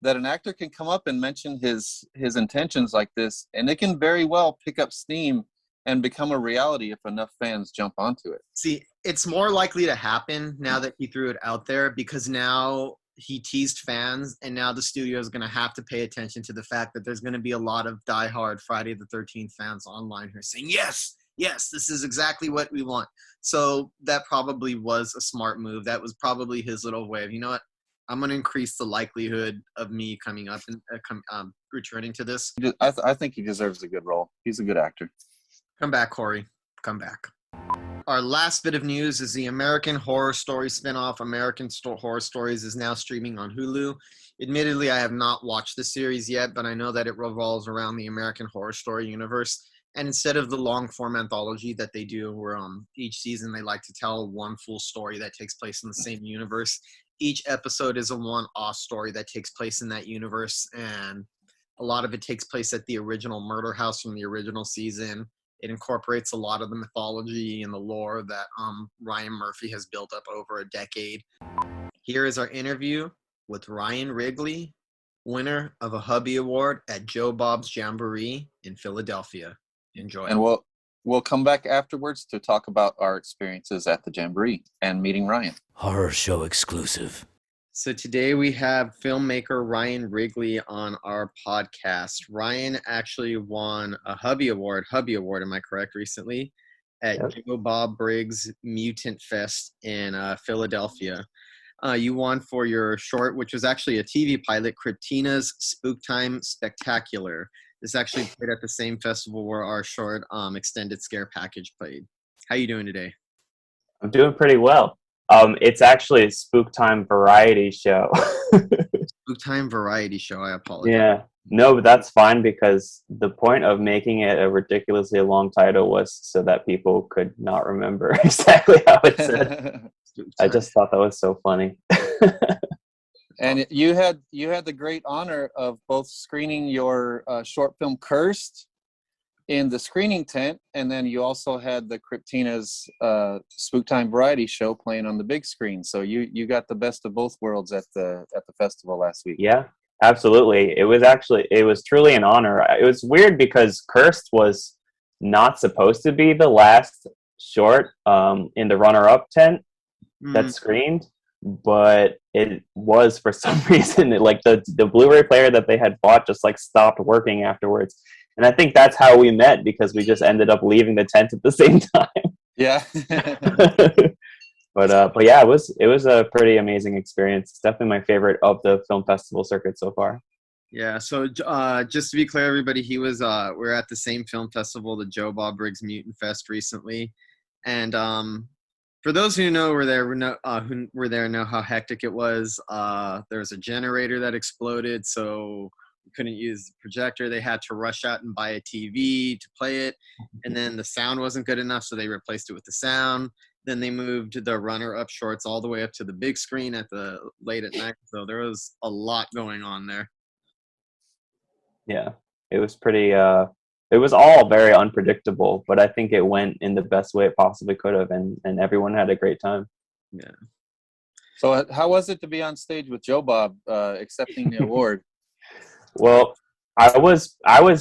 that an actor can come up and mention his intentions like this, and it can very well pick up steam and become a reality if enough fans jump onto it. See, it's more likely to happen now that he threw it out there because now he teased fans, and now the studio is going to have to pay attention to the fact that there's going to be a lot of diehard Friday the 13th fans online who are saying, yes, this is exactly what we want. So that probably was a smart move. That was probably his little way of, you know what, I'm going to increase the likelihood of me coming up and returning to this. I think he deserves a good role. He's a good actor. Come back, Corey. Come back. Our last bit of news is the American Horror Story spinoff, American Horror Stories, is now streaming on Hulu. Admittedly, I have not watched the series yet, but I know that it revolves around the American Horror Story universe. And instead of the long-form anthology that they do, where each season they like to tell one full story that takes place in the same universe, each episode is a one-off story that takes place in that universe, and a lot of it takes place at the original murder house from the original season. It incorporates a lot of the mythology and the lore that Ryan Murphy has built up over a decade. Here is our interview with Ryan Wrigley, winner of a HUBBIE Award at Joe Bob's Jamboree in Philadelphia. Enjoy. And we'll come back afterwards to talk about our experiences at the Jamboree and meeting Ryan. Horror show exclusive. So today we have filmmaker Ryan Wrigley on our podcast. Ryan actually won a HUBBIE Award, am I correct, recently at JOE Bob Briggs Mutant Fest in Philadelphia. You won for your short, which was actually a TV pilot, CRYPTINA's SPOOK-TIME Spectacular. This actually played at the same festival where our short extended scare package played. How you doing today? I'm doing pretty well. It's actually a SPOOK-TIME variety show. SPOOK-TIME variety show, I apologize. Yeah. No, but that's fine because the point of making it a ridiculously long title was so that people could not remember exactly how it said. I just thought that was so funny. And you had the great honor of both screening your short film Cursed in the screening tent, and then you also had the CRYPTINA's SPOOK-TIME variety show playing on the big screen. So you got the best of both worlds at the festival last week. Yeah, absolutely. It was truly an honor. It was weird because Cursed was not supposed to be the last short in the runner-up tent that screened, but it was for some reason. Like the Blu-ray player that they had bought just like stopped working afterwards. And I think that's how we met because we just ended up leaving the tent at the same time. Yeah. But yeah, it was a pretty amazing experience. Definitely my favorite of the film festival circuit so far. Yeah. So just to be clear, everybody, we're at the same film festival, the Joe Bob Briggs Mutant Fest recently, and for those who were there know how hectic it was. There was a generator that exploded, so we couldn't use the projector. They had to rush out and buy a TV to play it, and then the sound wasn't good enough, so they replaced it with the sound. Then they moved the runner-up shorts all the way up to the big screen late at night. So there was a lot going on there. Yeah, it was pretty. It was all very unpredictable, but I think it went in the best way it possibly could have, and everyone had a great time. Yeah. So how was it to be on stage with Joe Bob accepting the award? Well, I was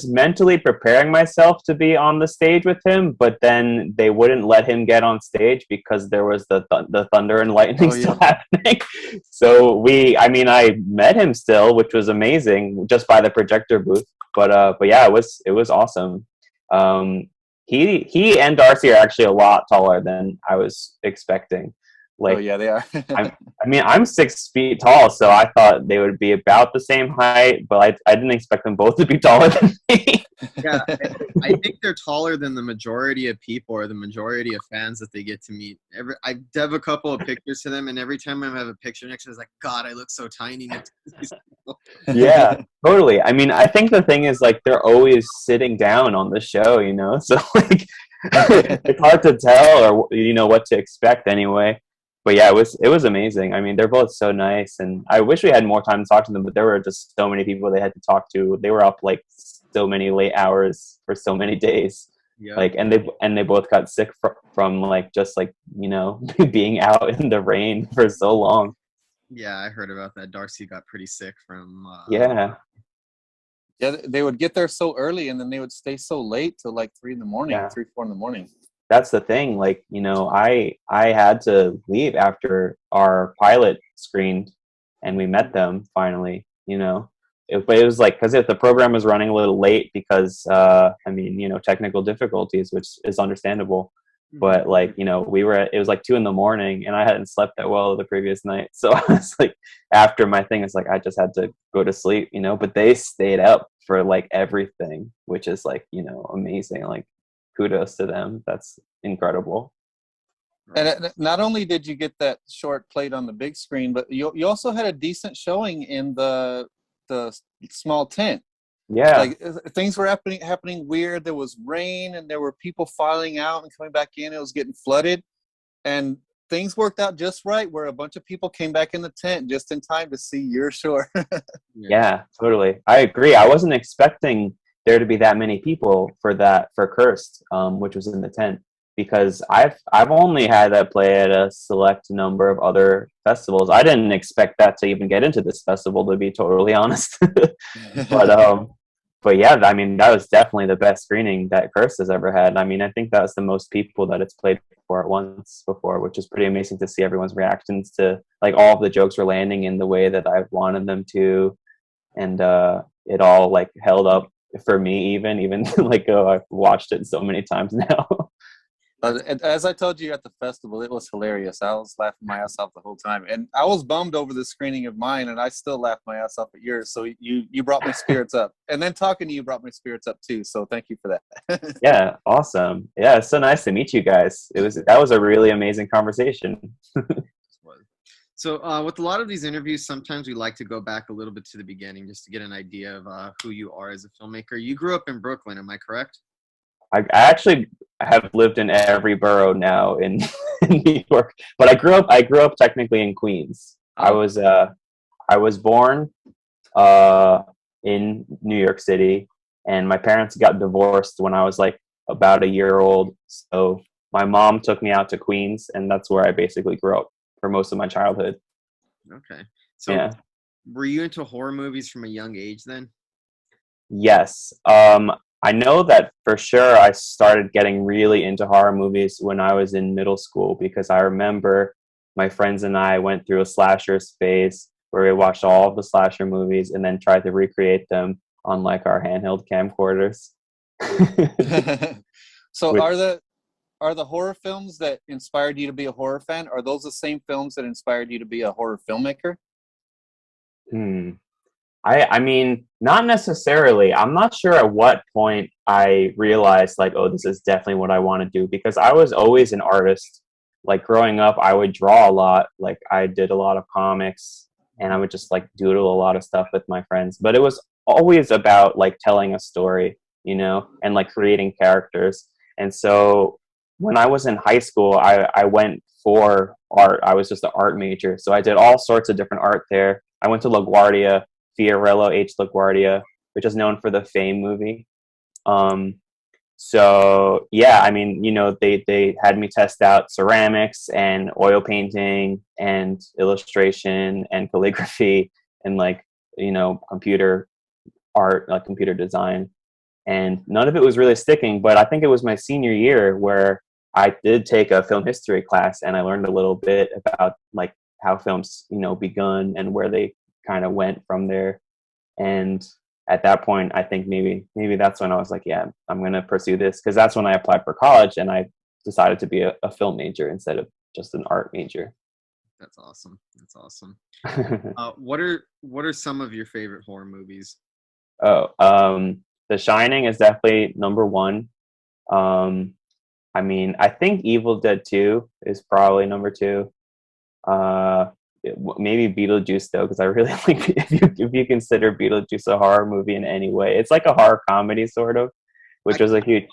mentally preparing myself to be on the stage with him, but then they wouldn't let him get on stage because there was the thunder and lightning still happening. So I met him still, which was amazing, just by the projector booth. But yeah, it was awesome. He and Darcy are actually a lot taller than I was expecting. Like, Oh yeah, they are. I mean, I'm 6 feet tall, so I thought they would be about the same height, but I didn't expect them both to be taller than me. Yeah, I think they're taller than the majority of people or the majority of fans that they get to meet. I have a couple of pictures to them, and every time I have a picture next to it, it's like, God, I look so tiny next to these people. Yeah, totally. I mean, I think the thing is, like, they're always sitting down on the show, you know? So, like, it's hard to tell or, you know, what to expect anyway. But yeah, it was amazing. I mean, they're both so nice, and I wish we had more time to talk to them, but there were just so many people they had to talk to. They were up, like, so many late hours for so many days. Yeah. Like, and they both got sick from like, just like, you know, being out in the rain for so long. Yeah, I heard about that. Darcy got pretty sick from. Yeah. Yeah, they would get there so early, and then they would stay so late till like 3 in the morning, Yeah. 3, 4 in the morning. That's the thing. Like, you know, I had to leave after our pilot screened, and we met them finally. You know, but it was like, because if the program was running a little late because I mean, you know, technical difficulties, which is understandable. But like, you know, it was like 2 in the morning, and I hadn't slept that well the previous night. So I was like, after my thing, it's like I just had to go to sleep, you know. But they stayed up for like everything, which is like, you know, amazing. Like, kudos to them. That's incredible. And not only did you get that short played on the big screen, but you also had a decent showing in the small tent. Yeah. Like, things were happening weird. There was rain, and there were people filing out and coming back in. It was getting flooded, and things worked out just right, where a bunch of people came back in the tent just in time to see your short. Yeah, totally. I agree. I wasn't expecting there to be that many people for Cursed, which was in the tent, because I've only had that play at a select number of other festivals. I didn't expect that to even get into this festival, to be totally honest. But yeah, I mean, that was definitely the best screening that Cursed has ever had. I mean, I think that's the most people that it's played for at once before, which is pretty amazing to see everyone's reactions to, like, all of the jokes were landing in the way that I wanted them to, and it all like held up for me, even like, I've watched it so many times now. As I told you at the festival, it was hilarious. I was laughing my ass off the whole time, and I was bummed over the screening of mine, and I still laughed my ass off at yours. So you brought my spirits up, and then talking to you brought my spirits up too. So thank you for that. Yeah, awesome. Yeah, it's so nice to meet you guys. That was a really amazing conversation. So with a lot of these interviews, sometimes we like to go back a little bit to the beginning just to get an idea of who you are as a filmmaker. You grew up in Brooklyn, am I correct? I actually have lived in every borough now in New York, but I grew up technically in Queens. Oh. I was born in New York City, and my parents got divorced when I was like about a year old. So my mom took me out to Queens, and that's where I basically grew up for most of my childhood. Okay. So yeah. Were you into horror movies from a young age then? Yes. I know that for sure I started getting really into horror movies when I was in middle school, because I remember my friends and I went through a slasher phase where we watched all of the slasher movies and then tried to recreate them on like our handheld camcorders. So are the horror films that inspired you to be a horror fan, are those the same films that inspired you to be a horror filmmaker? I mean, not necessarily. I'm not sure at what point I realized, like, oh, this is definitely what I want to do, because I was always an artist. Like, growing up, I would draw a lot. Like, I did a lot of comics, and I would just, like, doodle a lot of stuff with my friends. But it was always about, like, telling a story, you know, and, like, creating characters. And so when I was in high school, I went for art. I was just an art major. So I did all sorts of different art there. I went to LaGuardia, Fiorello H. LaGuardia, which is known for the Fame movie. So yeah, I mean, you know, they had me test out ceramics and oil painting and illustration and calligraphy and, like, you know, computer art, like computer design. And none of it was really sticking, but I think it was my senior year where I did take a film history class, and I learned a little bit about, like, how films, you know, begun and where they kind of went from there. And at that point, I think maybe that's when I was like, yeah, I'm going to pursue this, because that's when I applied for college, and I decided to be a film major instead of just an art major. That's awesome. That's awesome. What are some of your favorite horror movies? The Shining is definitely number one. I mean, I think Evil Dead 2 is probably number two. Maybe Beetlejuice though, because I really like if you consider Beetlejuice a horror movie in any way. It's like a horror comedy sort of, which was a huge.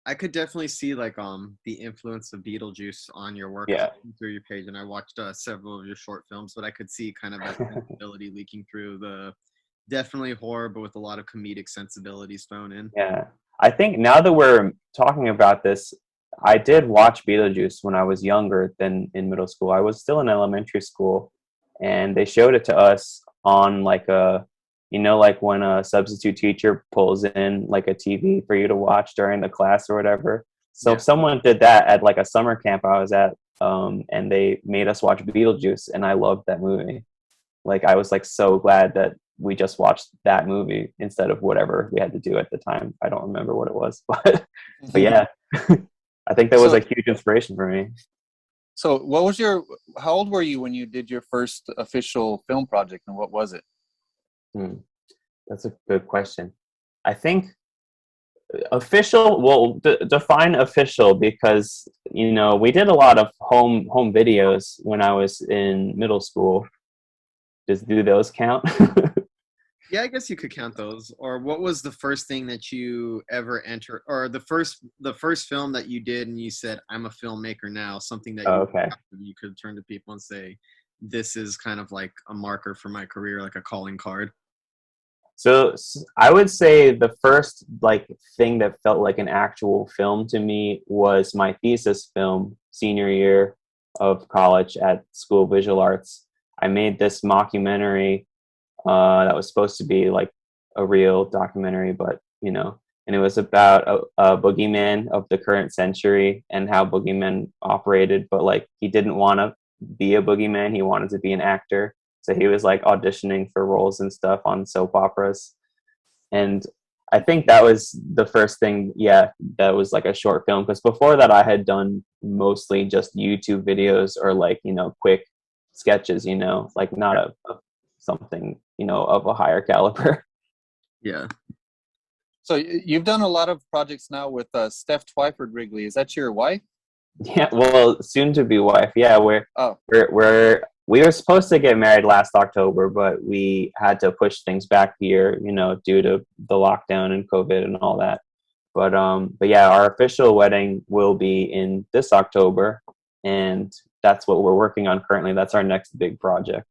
I could definitely see like the influence of Beetlejuice on your work. Yeah. Through your page, and I watched several of your short films, but I could see kind of that sensibility leaking through the definitely horror, but with a lot of comedic sensibilities thrown in. Yeah, I think now that we're talking about this, I did watch Beetlejuice when I was younger than in middle school. I was still in elementary school, and they showed it to us on like a, like when a substitute teacher pulls in like a TV for you to watch during the class or whatever. So someone did that at like a summer camp I was at, and they made us watch Beetlejuice, and I loved that movie. Like I was like so glad that we just watched that movie instead of whatever we had to do at the time. I don't remember what it was, but yeah, I think that was a huge inspiration for me. So how old were you when you did your first official film project, and what was it? That's a good question. I think official, well, define official, because, we did a lot of home videos when I was in middle school. Do those count? Yeah, I guess you could count those. Or what was the first thing that you ever entered, or the first film that you did and you said, I'm a filmmaker now, something that you could turn to people and say, this is kind of like a marker for my career, like a calling card? So I would say the first thing that felt like an actual film to me was my thesis film senior year of college at School of Visual Arts. I made this mockumentary that was supposed to be like a real documentary, but and it was about a boogeyman of the current century and how boogeymen operated, but he didn't want to be a boogeyman, he wanted to be an actor. So he was auditioning for roles and stuff on soap operas. And I think that was the first thing, that was a short film, because before that I had done mostly just YouTube videos or quick sketches, not something, of a higher caliber. Yeah. So you've done a lot of projects now with Steph Twyford Wrigley. Is that your wife? Yeah, well, soon to be wife. Yeah, we were supposed to get married last October, but we had to push things back here, due to the lockdown and COVID and all that. But yeah, our official wedding will be in this October, and that's what we're working on currently. That's our next big project.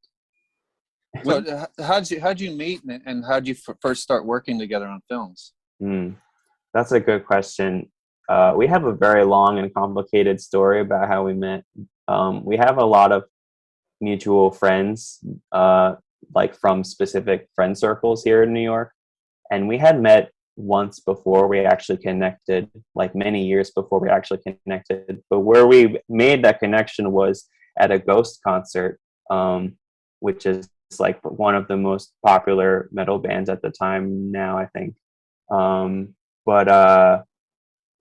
So how'd you meet, and how'd you first start working together on films? That's a good question. We have a very long and complicated story about how we met. We have a lot of mutual friends, from specific friend circles here in New York. And we had met once before we actually connected, many years before we actually connected. But where we made that connection was at a Ghost concert, which is one of the most popular metal bands at the time now, I think.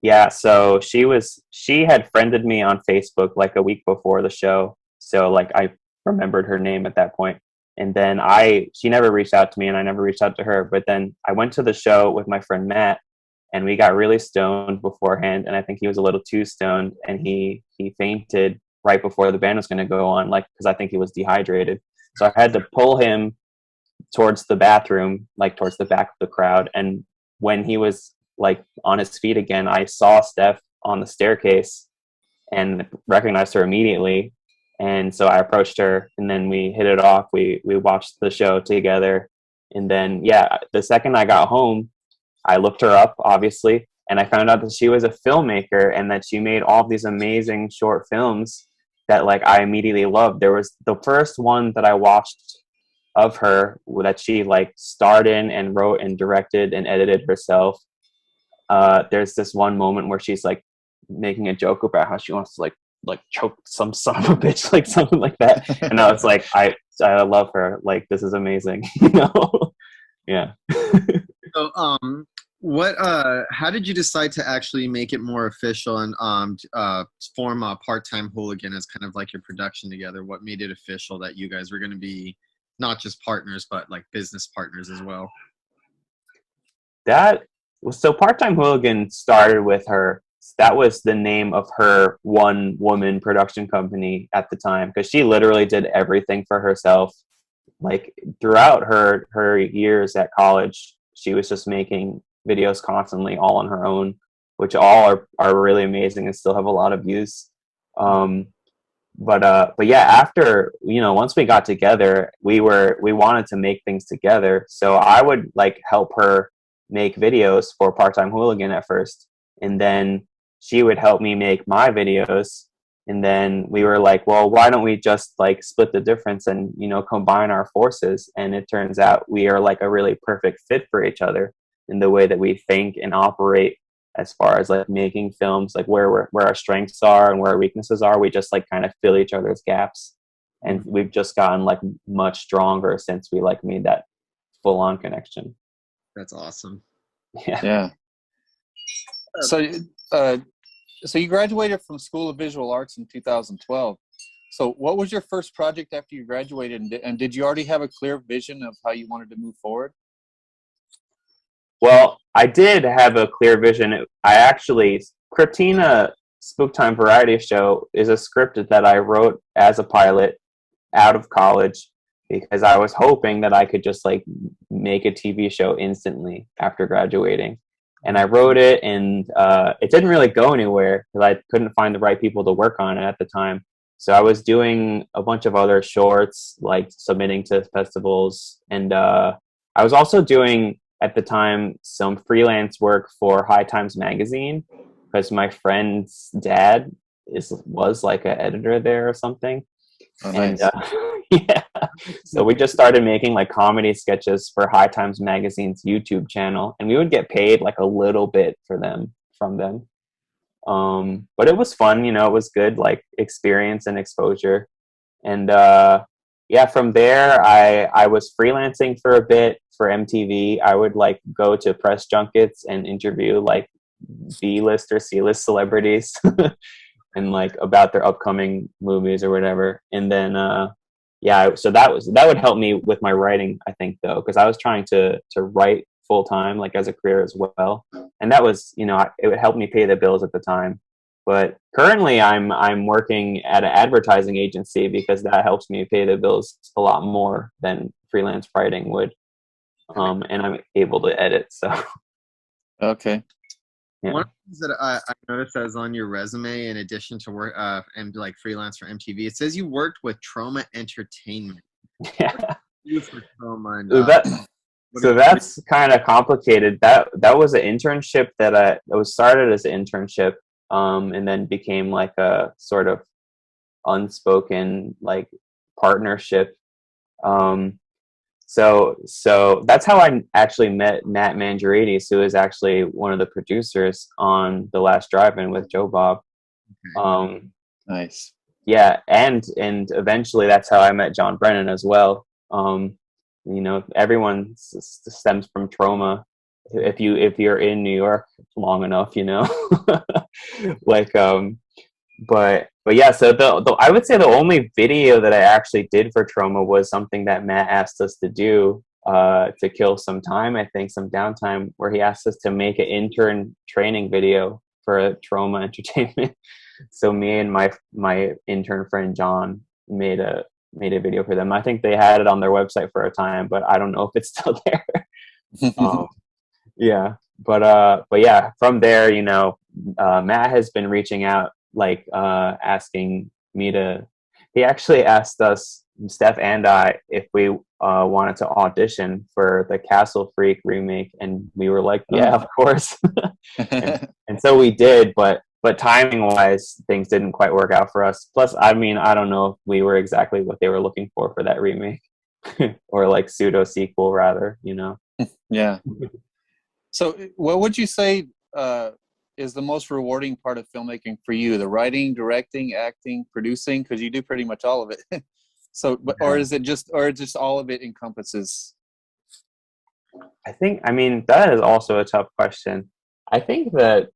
Yeah, so she had friended me on Facebook a week before the show. So I remembered her name at that point. And then she never reached out to me and I never reached out to her. But then I went to the show with my friend Matt, and we got really stoned beforehand. And I think he was a little too stoned, and he fainted right before the band was going to go on, because I think he was dehydrated. So I had to pull him towards the bathroom, towards the back of the crowd. And when he was on his feet again, I saw Steph on the staircase and recognized her immediately. And so I approached her, and then we hit it off. We watched the show together. And then, the second I got home, I looked her up, obviously, and I found out that she was a filmmaker and that she made all these amazing short films that I immediately loved. There was the first one that I watched of her that she starred in and wrote and directed and edited herself. There's this one moment where she's making a joke about how she wants to choke some son of a bitch, something like that. And I was I love her. This is amazing, Yeah. So What how did you decide to actually make it more official and form a Part-Time Hooligan as kind of like your production together? What made it official that you guys were going to be not just partners but like business partners as well? That so Part-Time Hooligan started with her. That was the name of her one woman production company at the time, because she literally did everything for herself. Like throughout her years at college, she was just making videos constantly all on her own, which all are really amazing and still have a lot of views. But yeah, after, once we got together, we wanted to make things together. So I would like help her make videos for Part-Time Hooligan at first, and then she would help me make my videos. And then we were like, well, why don't we just like split the difference and, combine our forces? And it turns out we are like a really perfect fit for each other in the way that we think and operate, as far as like making films, like where our strengths are and where our weaknesses are. We just like kind of fill each other's gaps. And we've just gotten like much stronger since we like made that full on connection. That's awesome. Yeah. So you graduated from School of Visual Arts in 2012. So what was your first project after you graduated, and did you already have a clear vision of how you wanted to move forward? Well, I did have a clear vision. CRYPTINA SPOOK-TIME variety show is a script that I wrote as a pilot out of college, because I was hoping that I could just like make a TV show instantly after graduating. And I wrote it, and it didn't really go anywhere because I couldn't find the right people to work on it at the time. So I was doing a bunch of other shorts, like submitting to festivals. And I was also doing, at the time, some freelance work for High Times magazine, because my friend's dad was like an editor there or something. Oh, nice. And yeah, so we just started making like comedy sketches for High Times magazine's YouTube channel, and we would get paid like a little bit from them. But it was fun, it was good like experience and exposure. And yeah, from there I was freelancing for a bit for MTV. I would like go to press junkets and interview like B-list or C-list celebrities and like about their upcoming movies or whatever. And then yeah, so that would help me with my writing, I think, though, because I was trying to write full time, like as a career as well, and that was, it would help me pay the bills at the time. But currently, I'm working at an advertising agency because that helps me pay the bills a lot more than freelance writing would, and I'm able to edit. So Okay. yeah. One of the things that I noticed that is on your resume, in addition to work and like freelance for MTV, it says you worked with Trauma Entertainment. Yeah. For Trauma and, So that's kind of complicated. That was an internship that was started as an internship, and then became like a sort of unspoken like partnership. So that's how I actually met Matt Mangiarides, who is actually one of the producers on The Last Drive-In with Joe Bob. Nice. Yeah, and eventually that's how I met John Brennan as well. Everyone stems from trauma. If you're in New York long enough, like but yeah. So I would say the only video that I actually did for Trauma was something that Matt asked us to do to kill some time. I think some downtime, where he asked us to make an intern training video for Trauma Entertainment. So me and my intern friend John made a video for them. I think they had it on their website for a time, but I don't know if it's still there. Yeah, but yeah, from there, Matt has been reaching out, like asking me to. He actually asked us, Steph and I, if we wanted to audition for the Castle Freak remake, and we were like, yeah, of course. and so we did, but timing wise, things didn't quite work out for us. Plus, I mean, I don't know if we were exactly what they were looking for that remake, or like pseudo sequel rather, Yeah. So what would you say is the most rewarding part of filmmaking for you? The writing, directing, acting, producing? Because you do pretty much all of it. So, or is it just all of it encompasses? I mean, that is also a tough question. I think that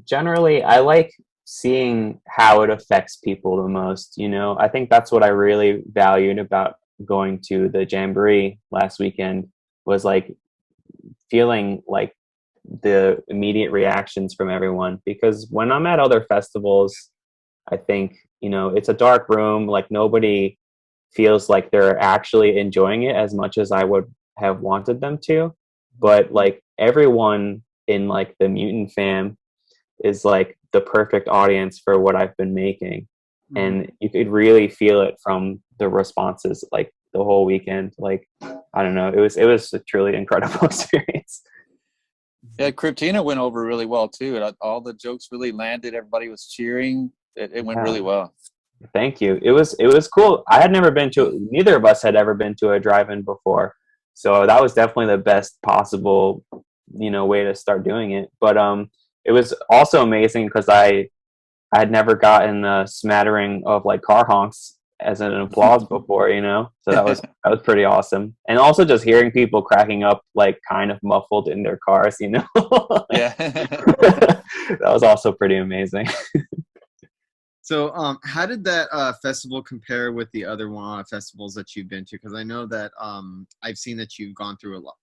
generally I like seeing how it affects people the most, you know. I think that's what I really valued about going to the Jamboree last weekend, was like feeling like the immediate reactions from everyone. Because when I'm at other festivals, I think, you know, it's a dark room, like nobody feels like they're actually enjoying it as much as I would have wanted them to. But like everyone in like the Mutant fam is like the perfect audience for what I've been making. And you could really feel it from the responses like the whole weekend. Like, I don't know, it was a truly incredible experience. Yeah, CRYPTINA went over really well too. All the jokes really landed. Everybody was cheering. It went really well. Thank you. It was cool. I had never been to, neither of us had ever been to a drive-in before. So that was definitely the best possible, you know, way to start doing it. But it was also amazing because I had never gotten a smattering of like car honks as an applause before, you know. So that was pretty awesome. And also just hearing people cracking up like kind of muffled in their cars, you know. Yeah. Mm-hmm. That was also pretty amazing. So, how did that festival compare with the other festivals that you've been to? Because I know that I've seen that you've gone through a lot,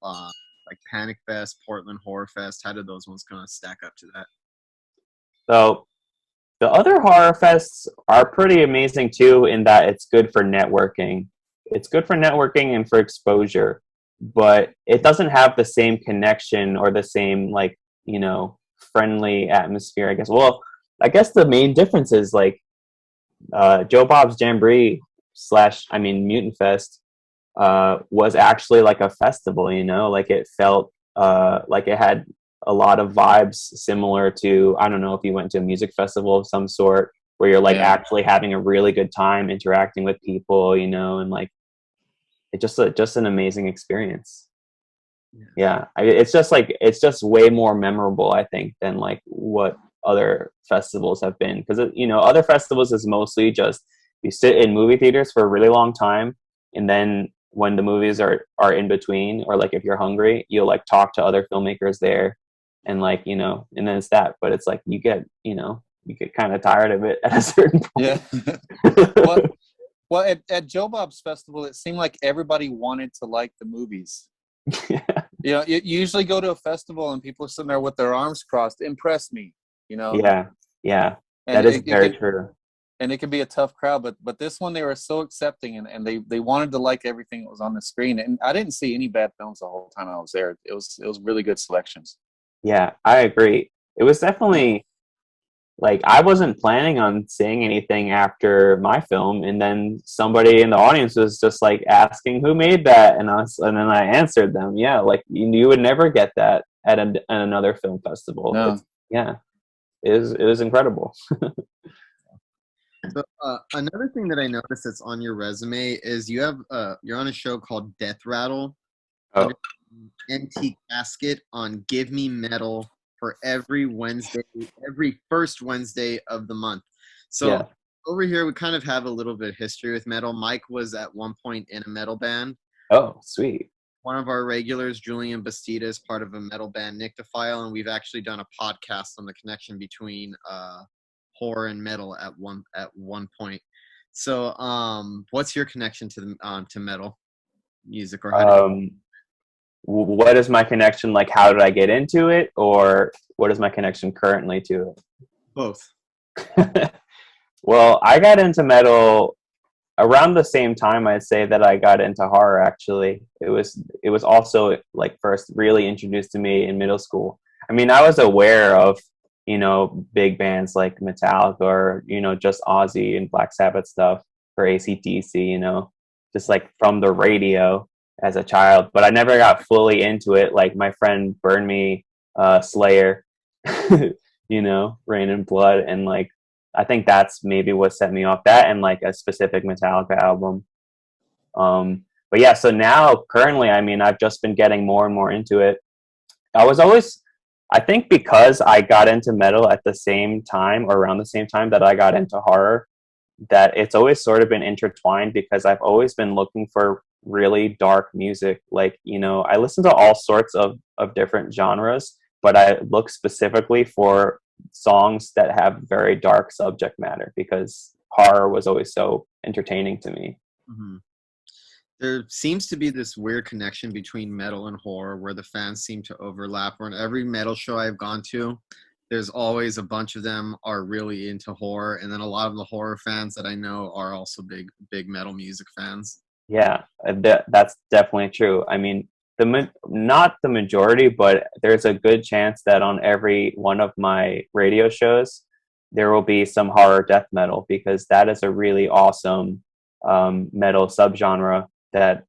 like Panic Fest, Portland Horror Fest. How did those ones kind of stack up to that? So the other horror fests are pretty amazing too, in that it's good for networking. It's good for networking and for exposure, but it doesn't have the same connection or the same, like, you know, friendly atmosphere, I guess. Well, I guess the main difference is like Joe Bob's Jamboree / Mutant Fest was actually like a festival, you know, like it felt like it had a lot of vibes similar to, I don't know, if you went to a music festival of some sort where you're like actually having a really good time interacting with people, you know, and like it's just an amazing experience. Yeah, it's just way more memorable, I think, than like what other festivals have been, because you know, other festivals is mostly just you sit in movie theaters for a really long time, and then when the movies are in between, or like if you're hungry, you'll like talk to other filmmakers there, and like, you know, and then it's that. But it's like you get kind of tired of it at a certain point. Yeah. Well, at Joe Bob's festival, it seemed like everybody wanted to like the movies. Yeah. You know, you usually go to a festival and people are sitting there with their arms crossed, impress me, you know. Yeah, and that is very true. And it can be a tough crowd, but this one, they were so accepting, and they wanted to like everything that was on the screen. And I didn't see any bad films the whole time I was there. It was really good selections. Yeah, I agree. It was definitely like, I wasn't planning on seeing anything after my film, and then somebody in the audience was just like asking who made that, and then I answered them. Yeah, like you would never get that at another film festival. No. It was incredible. So another thing that I noticed that's on your resume is you're on a show called Death Rattle. Oh. Antique Casket on Give Me Metal for every first Wednesday of the month. So over here, we kind of have a little bit of history with metal. Mike was at one point in a metal band. Oh, sweet. One of our regulars, Julian Bastida, is part of a metal band, Nyctophile, and we've actually done a podcast on the connection between horror and metal at one point. So, what's your connection to metal music, or what is my connection? Like, how did I get into it, or what is my connection currently to it? Both. Well, I got into metal around the same time, I'd say, that I got into horror. Actually, it was also like first really introduced to me in middle school. I mean, I was aware of, you know, big bands like Metallica, or, you know, just Ozzy and Black Sabbath stuff, or AC/DC, you know, just like from the radio as a child, but I never got fully into it. Like my friend burned me Slayer, you know, Rain and Blood, and like I think that's maybe what set me off, that and like a specific Metallica album. But yeah, so now currently, I mean, I've just been getting more and more into it. I think because I got into metal at the same time, or around the same time that I got into horror, that it's always sort of been intertwined, because I've always been looking for really dark music. Like, I listen to all sorts of different genres, but I look specifically for songs that have very dark subject matter because horror was always so entertaining to me. Mm-hmm. There seems to be this weird connection between metal and horror where the fans seem to overlap. Or in every metal show I've gone to, there's always a bunch of them are really into horror, and then a lot of the horror fans that I know are also big metal music fans. Yeah, that's definitely true. I mean, not the majority, but there's a good chance that on every one of my radio shows, there will be some horror death metal because that is a really awesome metal subgenre that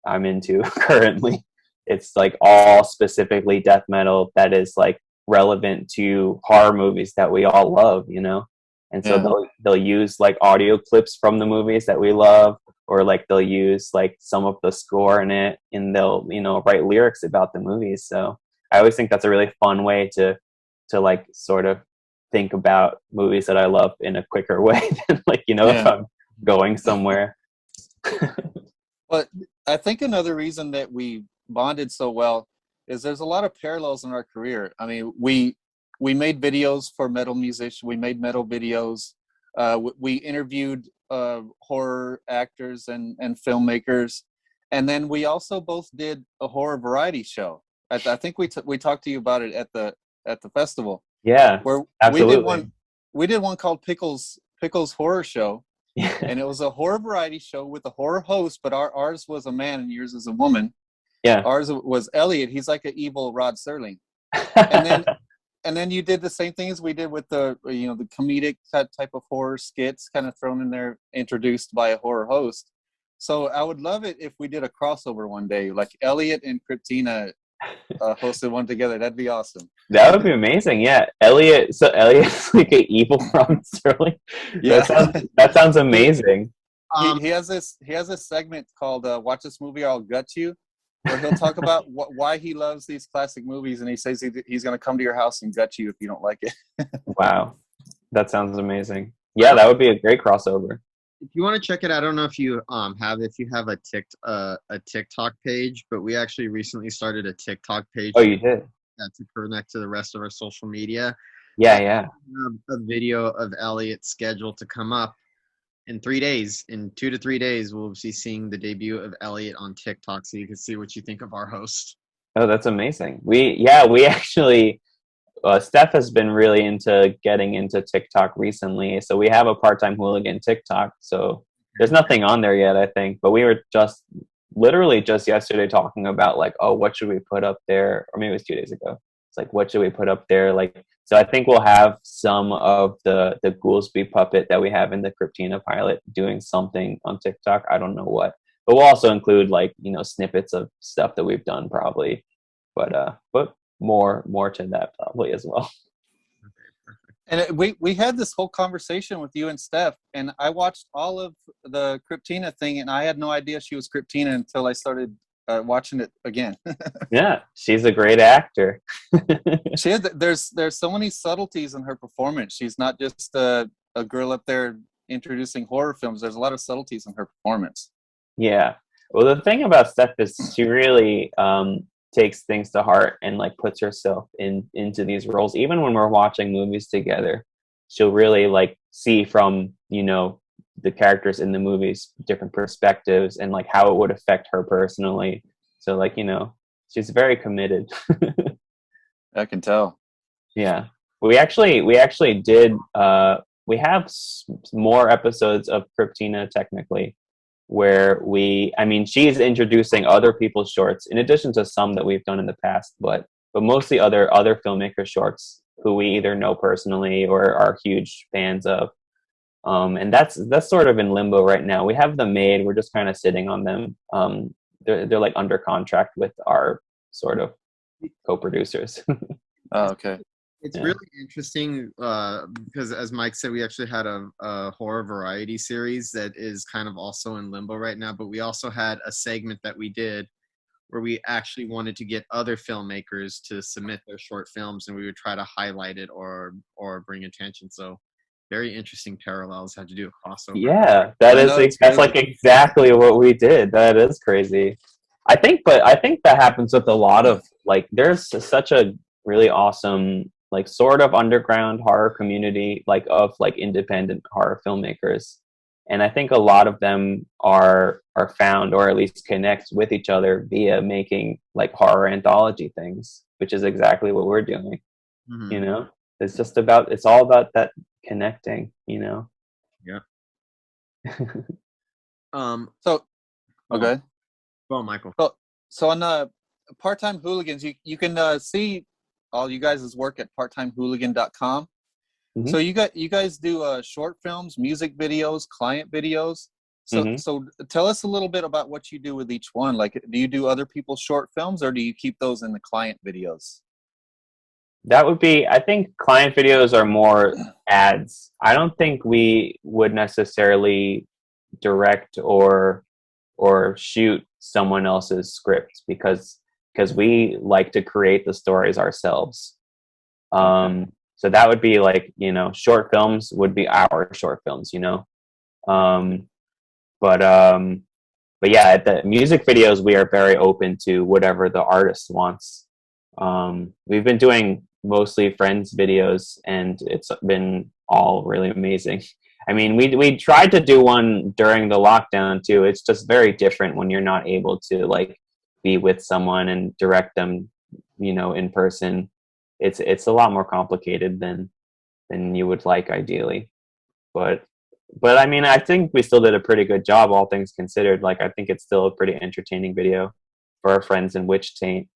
I'm into currently. It's like all specifically death metal that is like relevant to horror movies that we all love, and so they'll use like audio clips from the movies that we love, or like they'll use like some of the score in it, and they'll write lyrics about the movies. So I always think that's a really fun way to like sort of think about movies that I love in a quicker way than like if I'm going somewhere. But I think another reason that we bonded so well is there's a lot of parallels in our career. I mean, we made videos for metal musicians. We made metal videos. We interviewed horror actors and filmmakers, and then we also both did a horror variety show. I think we talked to you about it at the festival. Yeah, where absolutely. we did one called Pickles Horror Show. And it was a horror variety show with a horror host, but ours was a man and yours is a woman. Yeah. Ours was Elliot. He's like an evil Rod Serling. And then you did the same thing as we did with the the comedic type of horror skits kind of thrown in there, introduced by a horror host. So I would love it if we did a crossover one day, like Elliot and CRYPTINA hosted one together. That'd be awesome. That would be amazing. Yeah, Elliot's like an evil Ron Sterling. Yeah, that sounds amazing. He has this segment called "Watch This Movie, I'll Gut You," where he'll talk about why he loves these classic movies, and he says he's going to come to your house and gut you if you don't like it. Wow, that sounds amazing. Yeah, that would be a great crossover. If you want to check it, I don't know if you have a TikTok page, but we actually recently started a TikTok page. Oh, you did? To connect to the rest of our social media. Yeah. We have a video of Elliot scheduled to come up in 3 days. In 2 to 3 days, we'll be seeing the debut of Elliot on TikTok, so you can see what you think of our host. Oh, that's amazing. We actually. Steph has been really into getting into TikTok recently, so we have a part-time hooligan TikTok. So there's nothing on there yet, I think, but we were literally just yesterday talking about like, oh, what should we put up there? Or maybe it was 2 days ago. It's like, what should we put up there? Like, so I think we'll have some of the Goolsby puppet that we have in the CRYPTINA pilot doing something on TikTok. I don't know what, but we'll also include like snippets of stuff that we've done probably, but more to that probably as well. And we had this whole conversation with you and Steph, and I watched all of the CRYPTINA thing, and I had no idea she was CRYPTINA until I started watching it again. Yeah, she's a great actor. There's so many subtleties in her performance. She's not just a girl up there introducing horror films. There's a lot of subtleties in her performance. Yeah. Well, the thing about Steph is she really takes things to heart and like puts herself into these roles. Even when we're watching movies together, she'll really like see from the characters in the movies different perspectives and like how it would affect her personally. So like she's very committed. I can tell. Yeah, we actually did we have more episodes of CRYPTINA technically where she's introducing other people's shorts in addition to some that we've done in the past, but mostly other filmmaker shorts who we either know personally or are huge fans of. And that's sort of in limbo right now. We have them made. We're just kind of sitting on them. They're like under contract with our sort of co-producers. Oh, okay. It's really interesting because, as Mike said, we actually had a horror variety series that is kind of also in limbo right now. But we also had a segment that we did where we actually wanted to get other filmmakers to submit their short films, and we would try to highlight it or bring attention. So very interesting parallels. Had to do a crossover. Yeah, it's that's crazy. like exactly what we did. That is crazy. But I think that happens with a lot of like. There's such a really awesome like sort of underground horror community like of like independent horror filmmakers, and I think a lot of them are found or at least connect with each other via making like horror anthology things, which is exactly what we're doing. Mhm. You know, it's all about that connecting. You know. Yeah. So, Go okay. on. Go on, Michael. So on Part-Time Hooligans, you can see all you guys' work at parttimehooligan.com. Mhm. So you guys do short films, music videos, client videos. So Mhm. so tell us a little bit about what you do with each one. Like, do you do other people's short films, or do you keep those in the client videos? That would be, I think client videos are more ads. I don't think we would necessarily direct or shoot someone else's script because we like to create the stories ourselves. So that would be like, you know, short films would be our short films, you know. Um, but yeah, at the music videos, we are very open to whatever the artist wants. We've been doing mostly friends videos, and it's been all really amazing. I mean, we tried to do one during the lockdown too. It's just very different when you're not able to like be with someone and direct them, you know, in person. It's a lot more complicated than you would like ideally, but I mean, I think we still did a pretty good job, all things considered. Like, I think it's still a pretty entertaining video for our friends in Witch Taint,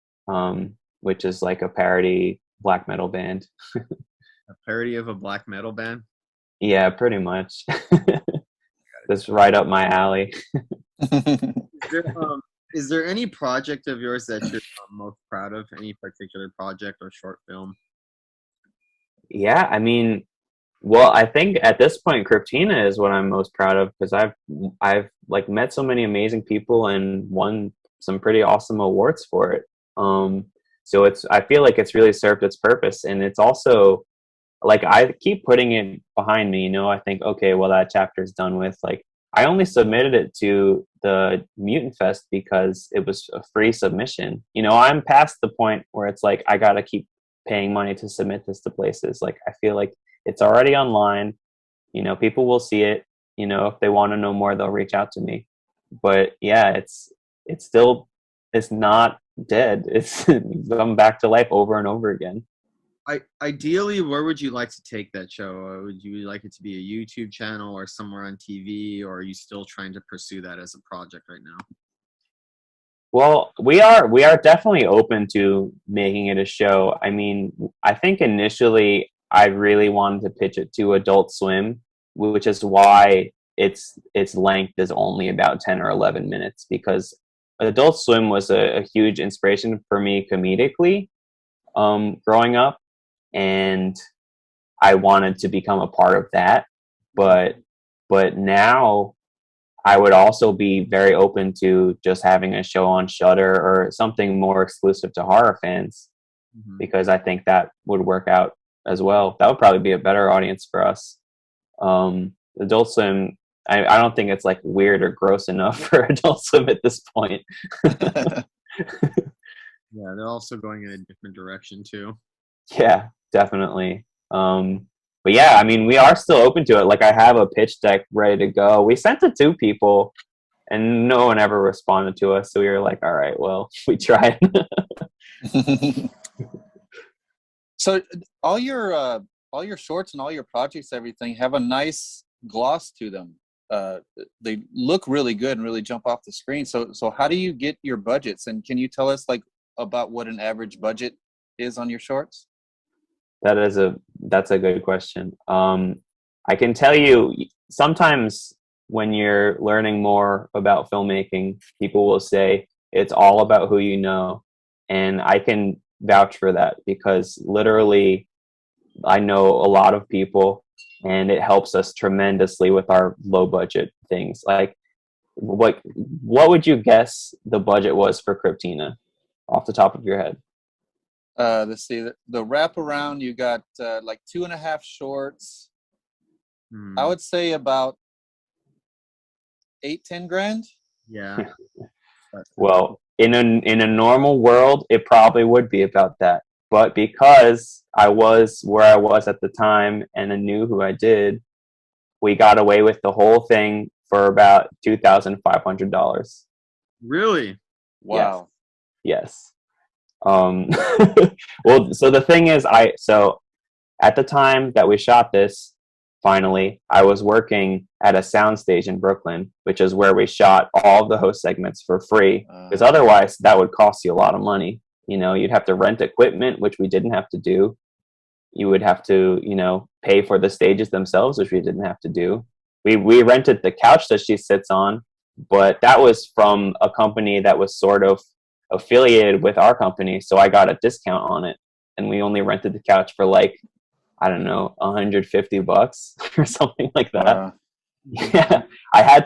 which is like a parody black metal band. A parody of a black metal band. Yeah, pretty much. That's right up my alley. Is there any project of yours that you're most proud of? Any particular project or short film? Yeah, I mean, well, I think at this point, CRYPTINA is what I'm most proud of because I've like met so many amazing people and won some pretty awesome awards for it. So I feel like it's really served its purpose, and it's also like I keep putting it behind me. You know, I think, okay, well, that chapter's done with. Like, I only submitted it to the Mutant Fest because it was a free submission. You know, I'm past the point where it's like I gotta keep paying money to submit this to places. Like, I feel like it's already online. You know, people will see it. You know, if they want to know more, they'll reach out to me. But yeah, it's not dead. It's come back to life over and over again. Ideally, where would you like to take that show? Would you like it to be a YouTube channel or somewhere on TV, or are you still trying to pursue that as a project right now? Well, we are definitely open to making it a show. I mean, I think initially I really wanted to pitch it to Adult Swim, which is why its length is only about 10 or 11 minutes, because Adult Swim was a huge inspiration for me comedically growing up, and I wanted to become a part of that. But now I would also be very open to just having a show on Shudder or something more exclusive to horror fans, because I think that would work out as well. That would probably be a better audience for us. Adult Swim, I don't think it's like weird or gross enough for Adult Swim at this point. Yeah, they're also going in a different direction too. Yeah, definitely. But yeah, I mean, we are still open to it. Like, I have a pitch deck ready to go. We sent it to people, and no one ever responded to us. So we were like, all right, well, we tried. So all your shorts and all your projects, everything have a nice gloss to them. They look really good and really jump off the screen. So how do you get your budgets? And can you tell us like about what an average budget is on your shorts? That's a good question. I can tell you, sometimes when you're learning more about filmmaking, people will say it's all about who you know, and I can vouch for that because literally I know a lot of people, and it helps us tremendously with our low budget things. Like, what would you guess the budget was for CRYPTINA off the top of your head? Let's see, the wraparound, you got like 2.5 shorts, I would say about 8-10 grand. Yeah. Well, in a normal world, it probably would be about that. But because I was where I was at the time and I knew who I did, we got away with the whole thing for about $2,500. Really? Wow. Yes. Well, so the thing is, so at the time that we shot this, finally, I was working at a soundstage in Brooklyn, which is where we shot all the host segments for free. Because otherwise, that would cost you a lot of money. You know, you'd have to rent equipment, which we didn't have to do. You would have to, you know, pay for the stages themselves, which we didn't have to do. We rented the couch that she sits on, but that was from a company that was sort of affiliated with our company, so I got a discount on it, and we only rented the couch for like, I don't know, $150 or something like that. Yeah, I had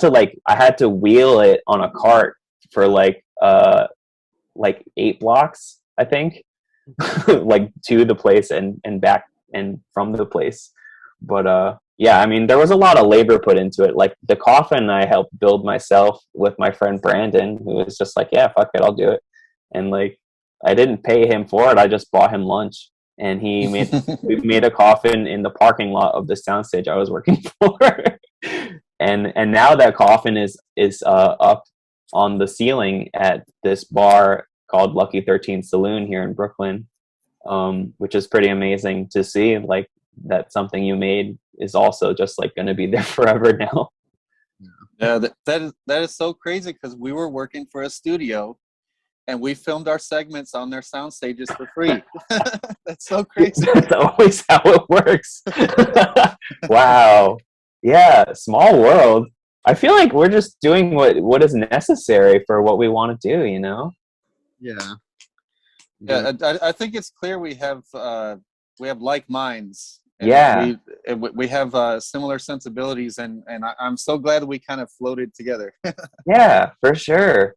to wheel it on a cart for like 8 blocks, I think, like to the place and back and from the place. But yeah, I mean, there was a lot of labor put into it. Like the coffin I helped build myself with my friend Brandon, who was just like, yeah, fuck it, I'll do it. And like, I didn't pay him for it. I just bought him lunch, and we made a coffin in the parking lot of the soundstage I was working for. and now that coffin is up on the ceiling at this bar called Lucky 13 Saloon here in Brooklyn, which is pretty amazing to see. Like that something you made is also just like going to be there forever now. Yeah, that is so crazy because we were working for a studio and we filmed our segments on their sound stages for free. That's so crazy. That's always how it works. Wow. Yeah, small world. I feel like we're just doing what is necessary for what we want to do, you know? Yeah. Yeah, I think it's clear we have like minds. And yeah. We have similar sensibilities, and I'm so glad we kind of floated together. Yeah, for sure.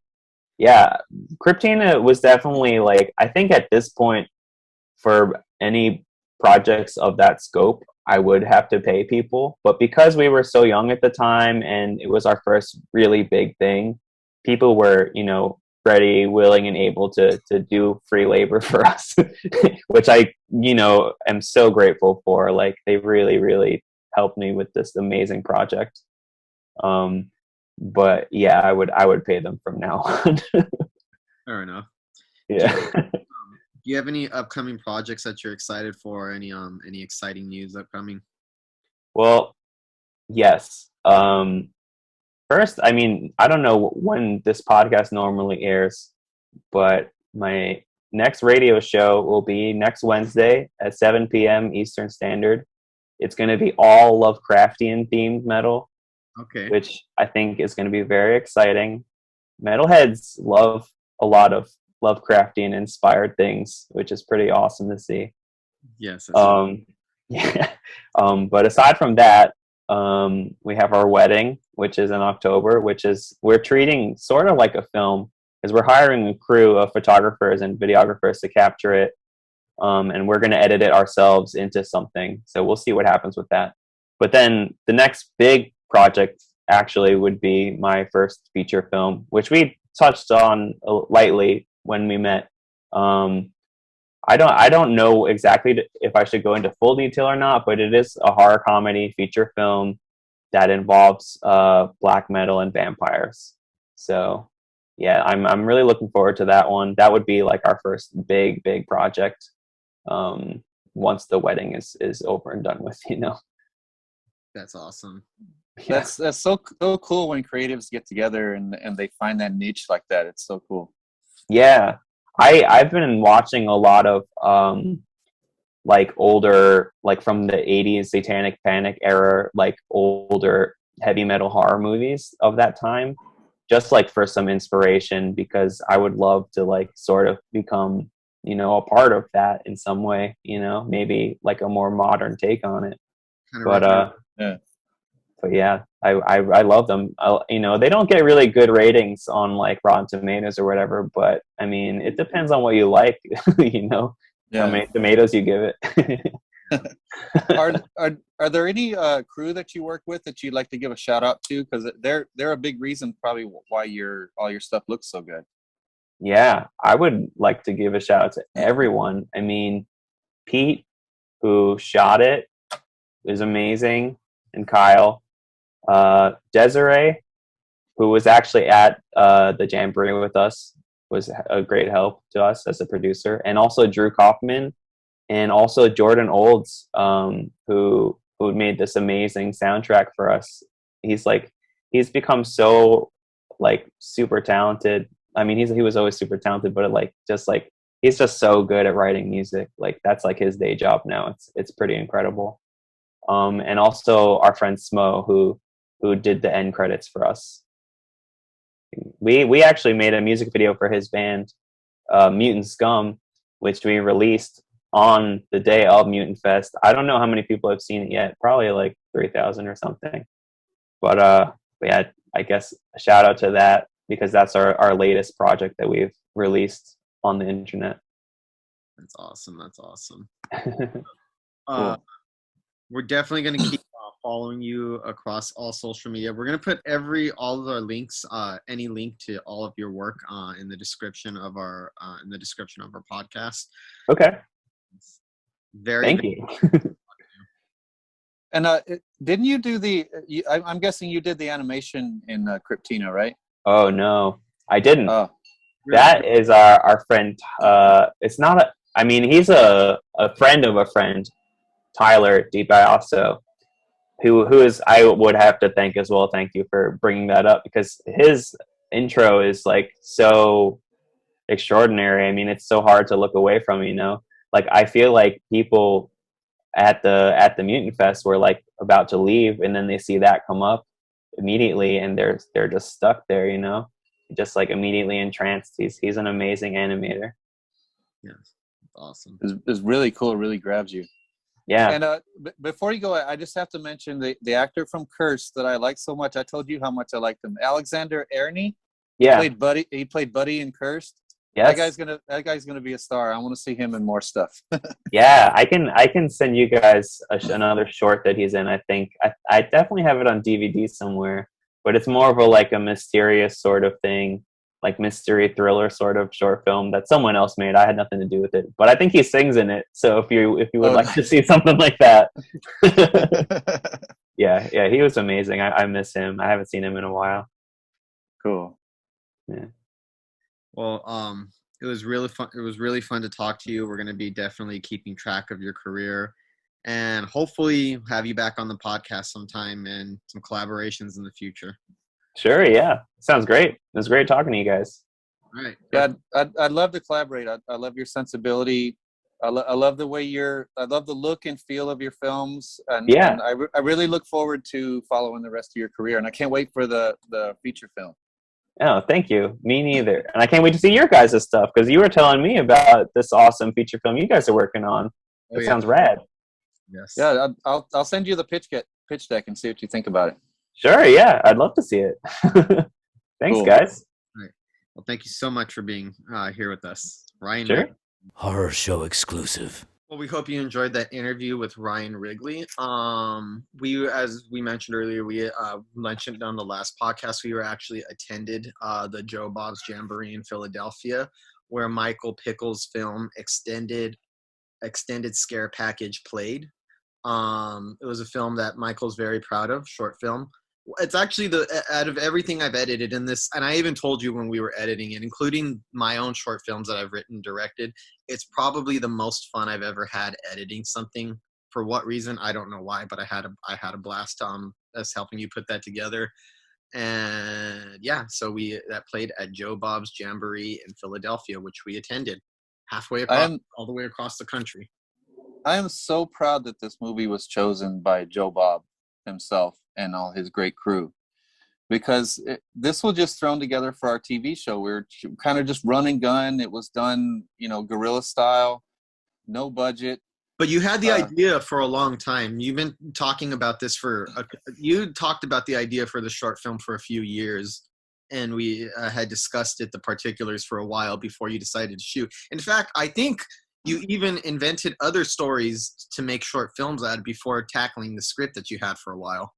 Yeah, CRYPTINA was definitely like, I think at this point, for any projects of that scope, I would have to pay people. But because we were so young at the time and it was our first really big thing, people were, you know, ready, willing, and able to do free labor for us, which I, you know, am so grateful for. Like, they really, really helped me with this amazing project. But yeah, I would pay them from now on. Fair enough. Yeah. Do you have any upcoming projects that you're excited for? Any exciting news upcoming? Well, yes. First, I mean, I don't know when this podcast normally airs, but my next radio show will be next Wednesday at 7 p.m. Eastern Standard. It's going to be all Lovecraftian themed metal. Okay. Which I think is going to be very exciting. Metalheads love a lot of Lovecraftian inspired things, which is pretty awesome to see. Yes. Yeah. But aside from that, we have our wedding, which is in October, we're treating sort of like a film, because we're hiring a crew of photographers and videographers to capture it. And we're going to edit it ourselves into something. So we'll see what happens with that. But then the next big project actually would be my first feature film, which we touched on lightly when we met. I don't know exactly if I should go into full detail or not, but it is a horror comedy feature film that involves black metal and vampires. So yeah, I'm really looking forward to that one. That would be like our first big project once the wedding is over and done with, you know. That's awesome. Yeah. That's so cool when creatives get together and they find that niche like that. It's so cool. Yeah, I've been watching a lot of like older, like from the 80s Satanic Panic era, like older heavy metal horror movies of that time, just like for some inspiration, because I would love to like sort of become, you know, a part of that in some way, you know, maybe like a more modern take on it. But yeah, I love them. You know, they don't get really good ratings on like Rotten Tomatoes or whatever, but I mean, it depends on what you like, you know, how many tomatoes you give it. Are there any crew that you work with that you'd like to give a shout out to? Because they're a big reason probably why all your stuff looks so good. Yeah, I would like to give a shout out to everyone. I mean, Pete, who shot it, is amazing, and Kyle, Desiree, who was actually at the Jamboree with us, was a great help to us as a producer, and also Drew Kaufman, and also Jordan Olds, who made this amazing soundtrack for us. He's become so super talented. I mean, he was always super talented, but he's just so good at writing music. Like that's like his day job now. It's pretty incredible. And also our friend Smo, who did the end credits for us. We actually made a music video for his band, Mutant Scum, which we released on the day of Mutant Fest. I don't know how many people have seen it yet. Probably like 3,000 or something. But yeah, I guess a shout out to that, because that's our latest project that we've released on the internet. That's awesome. Cool. We're definitely going to keep following you across all social media. We're going to put all of our links, any link to all of your work, in the description of our podcast. Okay. Thank you. And didn't you do I'm guessing you did the animation in CRYPTINA, right? Oh no, I didn't. Oh, that is our friend. It's not he's a friend of a friend, Tyler DiBiaso, who is, I would have to thank as well. Thank you for bringing that up, because his intro is like so extraordinary. I mean, it's so hard to look away from, Like I feel like people at the Mutant Fest were like about to leave, and then they see that come up immediately, and they're just stuck there, just like immediately entranced. He's an amazing animator. Yes, awesome. It's really cool. It really grabs you. Yeah. And before you go, I just have to mention the actor from Curse that I like so much. I told you how much I liked him. Alexander Ernie. Yeah. He played Buddy in Cursed. Yes. That guy's gonna be a star. I want to see him in more stuff. Yeah, I can send you guys another short that he's in. I think I definitely have it on DVD somewhere, but it's more of a mysterious sort of thing, like mystery thriller sort of short film that someone else made. I had nothing to do with it, but I think he sings in it. So if you would like to see something like that, yeah, he was amazing. I miss him. I haven't seen him in a while. Cool. Yeah. Well, it was really fun. It was really fun to talk to you. We're going to be definitely keeping track of your career, and hopefully have you back on the podcast sometime and some collaborations in the future. Sure. Yeah. Sounds great. It was great talking to you guys. All right. Yeah, I'd love to collaborate. I love your sensibility. I love the way I love the look and feel of your films. And, yeah. And I really look forward to following the rest of your career. And I can't wait for the feature film. Oh, thank you. Me neither. And I can't wait to see your guys' stuff, because you were telling me about this awesome feature film you guys are working on. It sounds rad. Yes. Yeah, I'll send you the pitch deck and see what you think about it. Sure, yeah. I'd love to see it. Thanks, guys. All right. Well, thank you so much for being here with us. Ryan. Sure. Horror show exclusive. Well, we hope you enjoyed that interview with Ryan Wrigley. As we mentioned earlier, we mentioned on the last podcast, we actually attended the Joe Bob's Jamboree in Philadelphia, where Michael Pickles' film Extended Scare Package played. It was a film that Michael's very proud of, short film. It's actually out of everything I've edited in this, and I even told you when we were editing it, including my own short films that I've written, directed, it's probably the most fun I've ever had editing something. For what reason, I don't know why, but I had a blast as helping you put that together. And yeah, so that played at Joe Bob's Jamboree in Philadelphia, which we attended halfway across, all the way across the country. I am so proud that this movie was chosen by Joe Bob himself and all his great crew, because this was just thrown together for our TV show. We were kind of just run and gun. It was done, guerrilla style, no budget. But you had the idea for a long time. You've been talking about this you talked about the idea for the short film for a few years, and we had discussed the particulars for a while before you decided to shoot. In fact, I think you even invented other stories to make short films out of before tackling the script that you had for a while.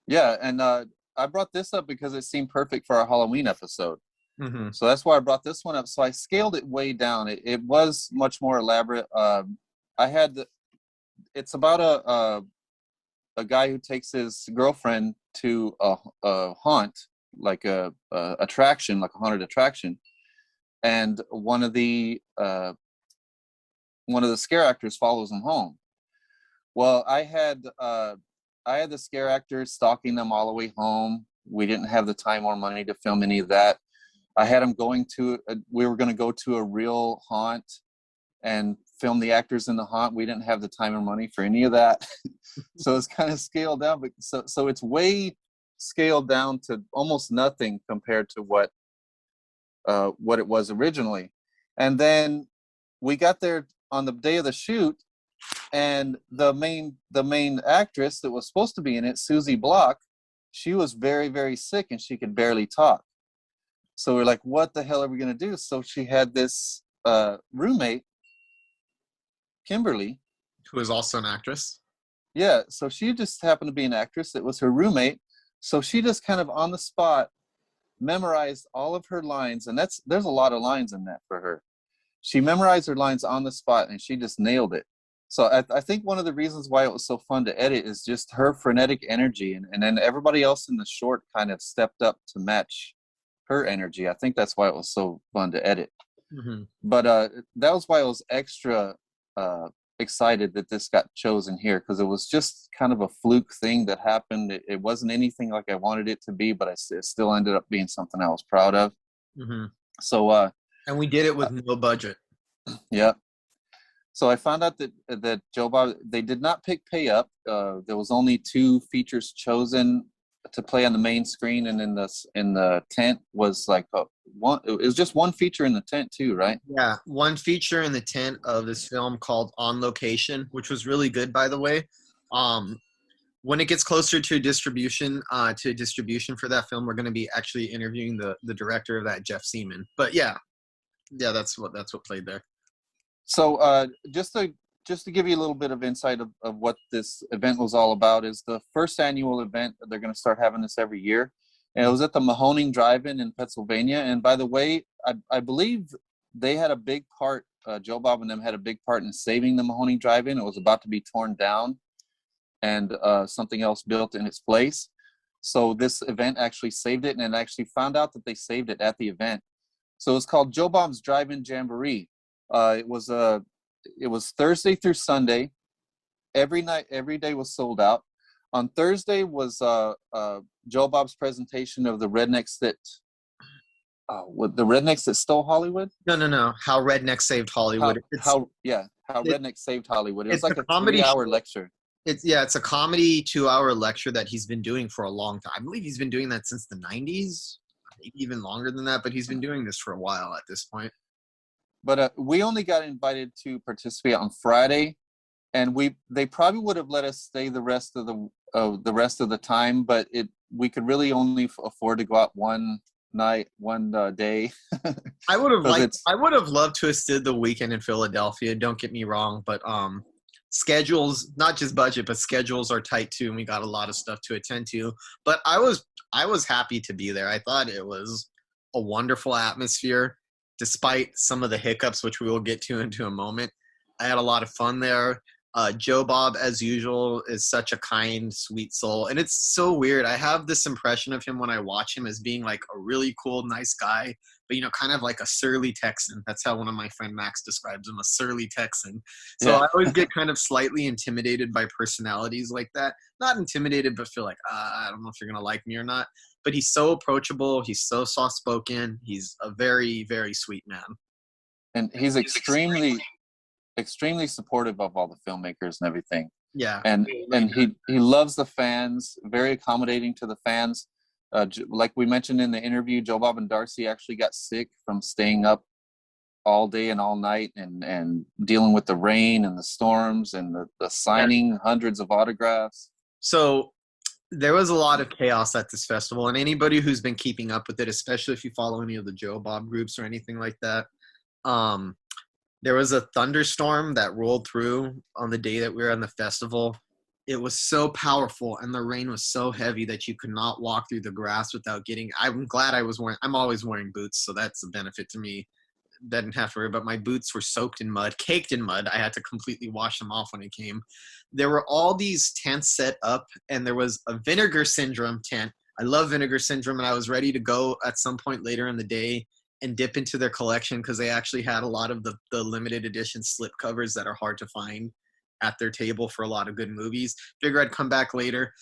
Yeah, and I brought this up because it seemed perfect for our Halloween episode. Mm-hmm. So that's why I brought this one up. So I scaled it way down. It was much more elaborate. It's about a guy who takes his girlfriend to a haunt, like a attraction, like a haunted attraction, and one of the scare actors follows him home. Well, I had the scare actors stalking them all the way home. We didn't have the time or money to film any of that. I had them we were going to go to a real haunt and film the actors in the haunt. We didn't have the time or money for any of that. So it's kind of scaled down, but so it's way scaled down to almost nothing compared to what it was originally. And then we got there on the day of the shoot, and the main actress that was supposed to be in it, Susie Block, she was very, very sick and she could barely talk. So we're like, what the hell are we going to do? So she had this roommate, Kimberly, Who is also an actress. Yeah, so she just happened to be an actress. It was her roommate. So she just kind of on the spot memorized all of her lines, and there's a lot of lines in that for her. She memorized her lines on the spot, and she just nailed it. So I think one of the reasons why it was so fun to edit is just her frenetic energy, and then everybody else in the short kind of stepped up to match her energy. I think that's why it was so fun to edit. Mm-hmm. But that was why I was extra excited that this got chosen here, because it was just kind of a fluke thing that happened. It wasn't anything like I wanted it to be, but it still ended up being something I was proud of. Mm-hmm. So and we did it with no budget. Yeah. So I found out that Joe Bob, they did not pick pay up. There was only 2 features chosen to play on the main screen, and in the tent was like one. It was just one feature in the tent too, right? Yeah, one feature in the tent of this film called On Location, which was really good, by the way. When it gets closer to distribution for that film, we're going to be actually interviewing the director of that, Jeff Seaman. But yeah, that's what played there. So just to give you a little bit of insight of what this event was all about, is the first annual event. They're going to start having this every year. And it was at the Mahoning Drive-In in Pennsylvania. And by the way, I believe they had a big part, Joe Bob and them had a big part in saving the Mahoning Drive-In. It was about to be torn down and something else built in its place. So this event actually saved it, and I actually found out that they saved it at the event. So it's called Joe Bob's Drive-In Jamboree. It was Thursday through Sunday. Every day was sold out. On Thursday was Joe Bob's presentation of the rednecks that stole Hollywood. No. How Rednecks Saved Hollywood. How Rednecks Saved Hollywood. It was like a comedy 3-hour lecture. It's a comedy 2-hour lecture that he's been doing for a long time. I believe he's been doing that since the 90s, maybe even longer than that. But he's been doing this for a while at this point. But we only got invited to participate on Friday, and they probably would have let us stay the rest of the time, but we could really only afford to go out one day. I would have loved to have stood the weekend in Philadelphia. Don't get me wrong, but schedules, not just budget, but schedules are tight too, and we got a lot of stuff to attend to. But I was happy to be there. I thought it was a wonderful atmosphere. Despite some of the hiccups, which we will get to into a moment. I had a lot of fun there. Joe Bob, as usual, is such a kind, sweet soul. And it's so weird. I have this impression of him when I watch him as being like a really cool, nice guy, but, kind of like a surly Texan. That's how one of my friend Max describes him, a surly Texan. So yeah. I always get kind of slightly intimidated by personalities like that. Not intimidated, but feel like, I don't know if you're going to like me or not. But he's so approachable. He's so soft-spoken. He's a very, very sweet man. And he's extremely supportive of all the filmmakers and everything. Yeah. And he loves the fans, very accommodating to the fans. Like we mentioned in the interview, Joe Bob and Darcy actually got sick from staying up all day and all night and dealing with the rain and the storms and the signing hundreds of autographs. So there was a lot of chaos at this festival, and anybody who's been keeping up with it, especially if you follow any of the Joe Bob groups or anything like that, There was a thunderstorm that rolled through on the day that we were on the festival. It was so powerful, and the rain was so heavy that you could not walk through the grass without getting. I'm glad I was wearing. I'm always wearing boots, so that's a benefit to me. Didn't have to worry. But my boots were soaked in mud, caked in mud. I had to completely wash them off when it came. There were all these tents set up, and there was a Vinegar Syndrome tent. I love Vinegar Syndrome, and I was ready to go at some point later in the day and dip into their collection because they actually had a lot of the limited edition slip covers that are hard to find at their table for a lot of good movies. Figure I'd come back later.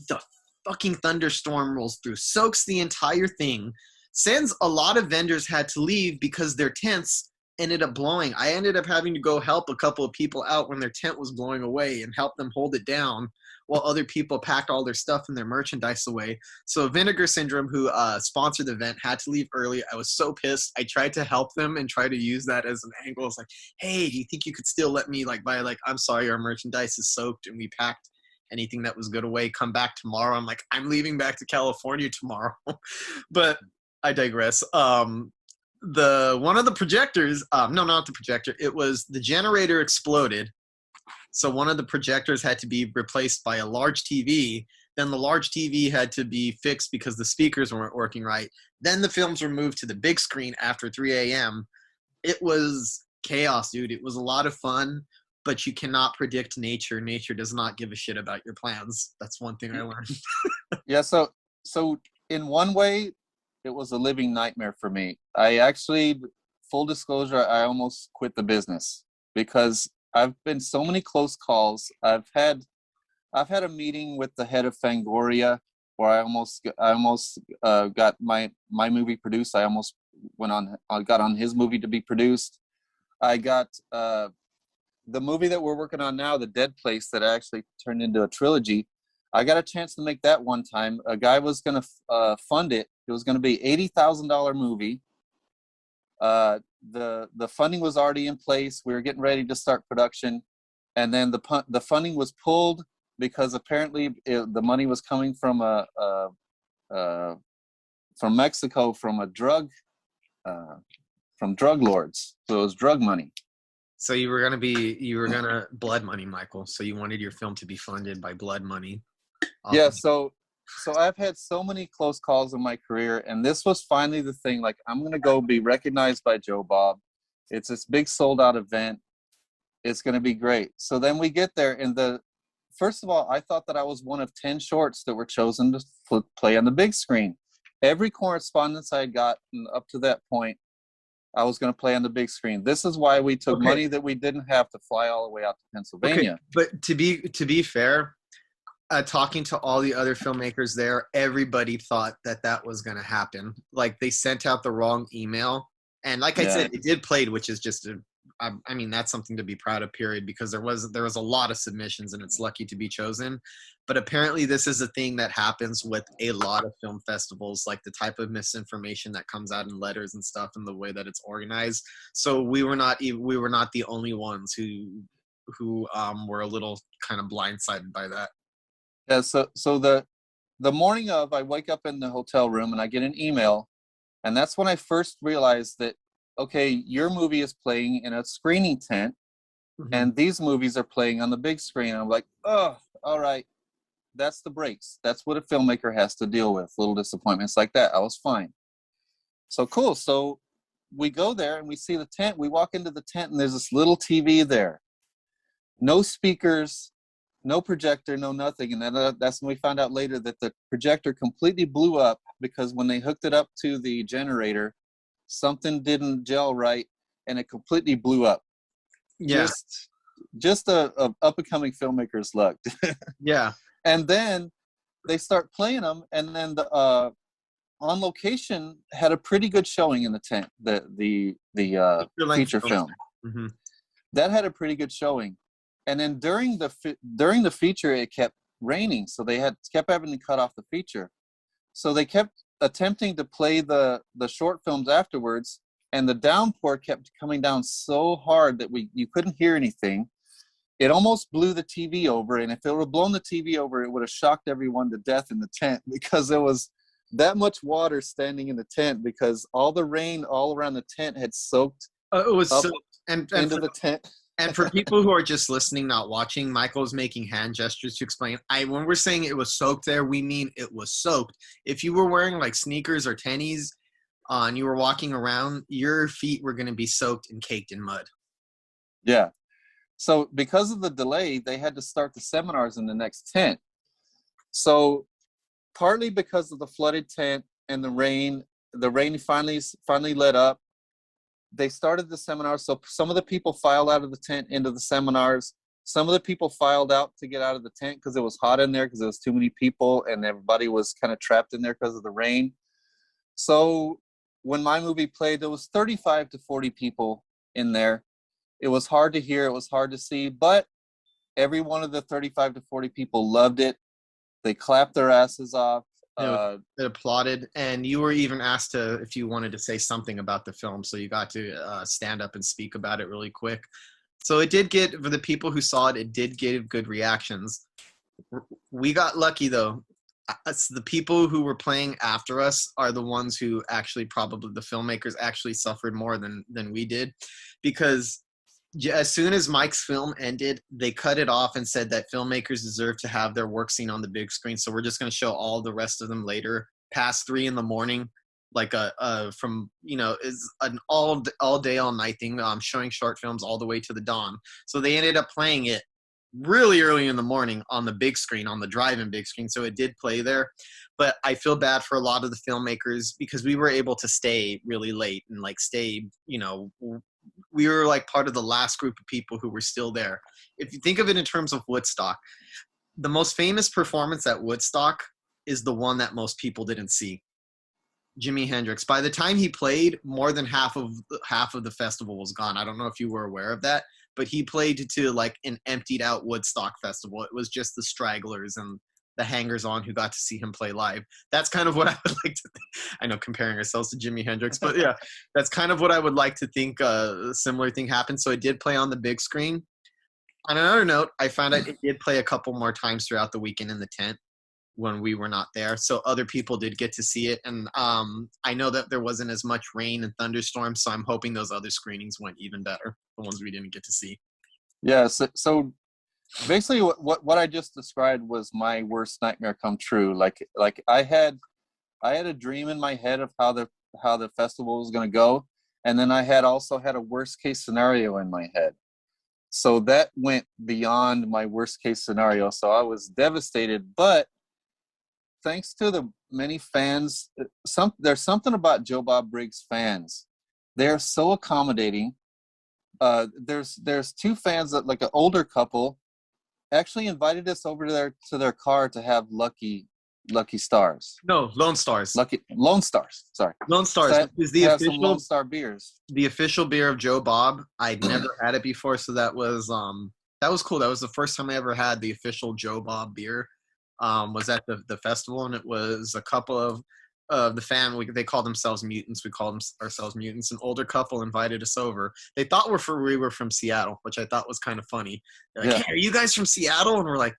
The fucking thunderstorm rolls through, soaks the entire thing, sends a lot of vendors had to leave because their tents ended up blowing. I ended up having to go help a couple of people out when their tent was blowing away and help them hold it down while other people packed all their stuff and their merchandise away. So Vinegar Syndrome, who sponsored the event, had to leave early. I was so pissed. I tried to help them and try to use that as an angle. It's like, hey, do you think you could still let me buy I'm sorry, our merchandise is soaked and we packed anything that was good away. Come back tomorrow. I'm like, I'm leaving back to California tomorrow. But I digress. One of the projectors, no, not the projector. It was the generator exploded. So one of the projectors had to be replaced by a large TV. Then the large TV had to be fixed because the speakers weren't working right. Then the films were moved to the big screen after 3 a.m. It was chaos, dude. It was a lot of fun, but you cannot predict nature. Nature does not give a shit about your plans. That's one thing I learned. Yeah, so in one way, it was a living nightmare for me. I actually, full disclosure, I almost quit the business because I've been so many close calls. I've had a meeting with the head of Fangoria where I almost got my movie produced. I almost got on his movie to be produced. I got the movie that we're working on now, The Dead Place, that actually turned into a trilogy. I got a chance to make that one time. A guy was going to fund it. It was going to be $80,000 movie. The funding was already in place. We were getting ready to start production, and then the funding was pulled because apparently the money was coming from from Mexico from drug lords. So it was drug money. So you were gonna blood money, Michael. So you wanted your film to be funded by blood money. Yeah. So I've had so many close calls in my career, and this was finally the thing. Like, I'm gonna go be recognized by Joe Bob. It's this big sold out event. It's gonna be great. So then we get there, and first of all, I thought that I was one of 10 shorts that were chosen to play on the big screen. Every correspondence I had gotten up to that point, I was going to play on the big screen. This is why we took money that we didn't have to fly all the way out to Pennsylvania. Okay. But to be fair, talking to all the other filmmakers there, everybody thought that was going to happen. Like, they sent out the wrong email, and like I said, it did play, which is just I mean, that's something to be proud of, period, because there was a lot of submissions, and it's lucky to be chosen. But apparently this is a thing that happens with a lot of film festivals, like the type of misinformation that comes out in letters and stuff and the way that it's organized. So we were not the only ones who were a little kind of blindsided by that. Yeah, so the morning of, I wake up in the hotel room and I get an email, and that's when I first realized that, okay, your movie is playing in a screening tent, and these movies are playing on the big screen. And I'm like, oh, all right, that's the breaks. That's what a filmmaker has to deal with, little disappointments like that. I was fine. So cool. So we go there and we see the tent. We walk into the tent, and there's this little TV there. No speakers, no projector, no nothing. And then that's when we found out later that the projector completely blew up because when they hooked it up to the generator, something didn't gel right, and it completely blew up. Yeah. Just a up-and-coming filmmaker's luck. Yeah. And then they start playing them, and then the On Location had a pretty good showing in the tent. The feature film that had a pretty good showing, and then during the feature it kept raining, so they kept having to cut off the feature. So they kept attempting to play the short films afterwards, and the downpour kept coming down so hard that you couldn't hear anything. It almost blew the TV over, and if it would have blown the TV over, it would have shocked everyone to death in the tent because there was that much water standing in the tent because all the rain all around the tent had soaked It was Up so, and into for, the tent. and for people who are just listening, not watching, Michael's making hand gestures to explain. When we're saying it was soaked there, we mean it was soaked. If you were wearing like sneakers or tennies, and you were walking around, your feet were going to be soaked and caked in mud. Yeah. So because of the delay, they had to start the seminars in the next tent. So partly because of the flooded tent and the rain finally let up. They started the seminars. So some of the people filed out of the tent into the seminars. Some of the people filed out to get out of the tent because it was hot in there because there was too many people and everybody was kind of trapped in there because of the rain. So when my movie played, there was 35 to 40 people in there. It was hard to hear. It was hard to see. But every one of the 35 to 40 people loved it. They clapped their asses off. They applauded, and you were even asked if you wanted to say something about the film, so you got to stand up and speak about it really quick. So it did get, for the people who saw it, it did give good reactions. We got lucky though. The people who were playing after us are the ones who actually, probably the filmmakers, actually suffered more than we did, because as soon as Mike's film ended, they cut it off and said that filmmakers deserve to have their work seen on the big screen. So we're just going to show all the rest of them later, past 3 a.m, like from, is an all day, all night thing, showing short films all the way to the dawn. So they ended up playing it really early in the morning on the big screen, on the drive-in big screen. So it did play there. But I feel bad for a lot of the filmmakers because we were able to stay really late and stay, we were part of the last group of people who were still there. If you think of it in terms of Woodstock, the most famous performance at Woodstock is the one that most people didn't see. Jimi Hendrix. By the time he played, more than half of the festival was gone. I don't know if you were aware of that, but he played to an emptied out Woodstock festival. It was just the stragglers and the hangers-on who got to see him play live. That's kind of what I would like to think. I know, comparing ourselves to Jimi Hendrix, but yeah, that's kind of what I would like to think. A similar thing happened. So it did play on the big screen. On another note, I found out it did play a couple more times throughout the weekend in the tent when we were not there. So other people did get to see it. And I know that there wasn't as much rain and thunderstorms, so I'm hoping those other screenings went even better, the ones we didn't get to see. Yeah, so basically what I just described was my worst nightmare come true. Like I had a dream in my head of how the festival was going to go, and then I also had a worst case scenario in my head. So that went beyond my worst case scenario. So I was devastated, but thanks to the many fans, there's something about Joe Bob Briggs fans. They're so accommodating. There's 2 fans that, like an older couple, actually invited us over to their car to have Lucky Stars. No, Lone Stars. Lone Stars. Sorry, Lone Stars is the have some official Lone Star beers. The official beer of Joe Bob. I'd never had it before, so that was cool. That was the first time I ever had the official Joe Bob beer. Was at the festival, and it was a couple of the family. They call themselves mutants. We call ourselves mutants. An older couple invited us over. They thought we were from Seattle, which I thought was kind of funny. They're like, "Hey, are you guys from Seattle?" And we're like,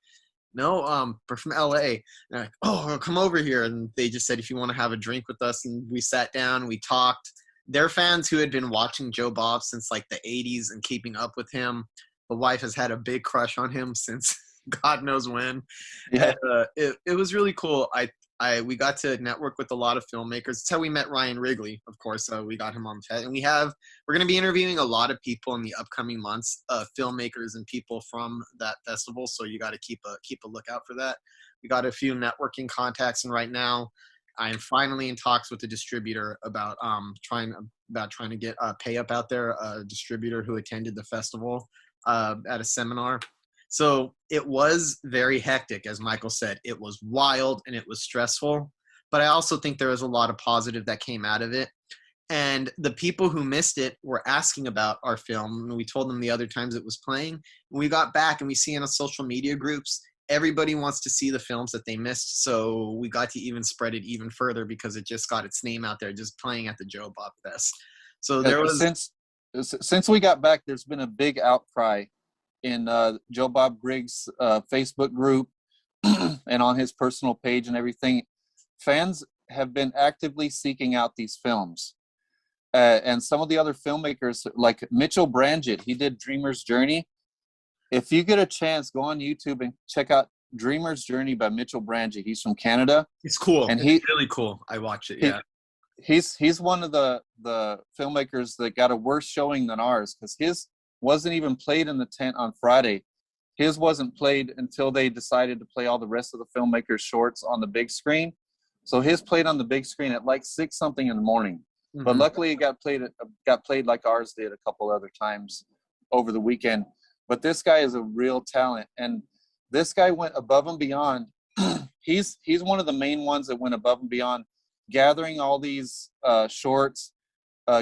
"No, we're from LA." And they're like, "Oh, come over here." And they just said, "If you want to have a drink with us," and we sat down, we talked. They're fans who had been watching Joe Bob since the 80s and keeping up with him. The wife has had a big crush on him since God knows when. Yeah. And, it was really cool. We got to network with a lot of filmmakers. That's how we met Ryan Wrigley, of course. We got him on the set, and we're going to be interviewing a lot of people in the upcoming months, filmmakers and people from that festival. So you got to keep a lookout for that. We got a few networking contacts, and right now I am finally in talks with the distributor about trying to get Pay Up out there, a distributor who attended the festival at a seminar. So it was very hectic, as Michael said. It was wild and it was stressful, but I also think there was a lot of positive that came out of it. And the people who missed it were asking about our film, and we told them the other times it was playing. And we got back and we see in the social media groups, everybody wants to see the films that they missed. So we got to even spread it even further because it just got its name out there, just playing at the Joe Bob Fest. So there was since we got back, there's been a big outcry in Joe Bob Briggs' Facebook group and on his personal page and everything. Fans have been actively seeking out these films. and some of the other filmmakers like Mitchell Brandt, he did Dreamer's Journey. If you get a chance, go on YouTube and check out Dreamer's Journey by Mitchell Brandt. He's from Canada. It's cool. And it's really cool. I watch it. Yeah. He's one of the filmmakers that got a worse showing than ours, because his wasn't even played in the tent on Friday. His wasn't played until they decided to play all the rest of the filmmakers' shorts on the big screen. So his played on the big screen at like 6 something in the morning. Mm-hmm. But luckily it got played like ours did a couple other times over the weekend. But this guy is a real talent, and this guy went above and beyond. He's one of the main ones that went above and beyond, gathering all these shorts,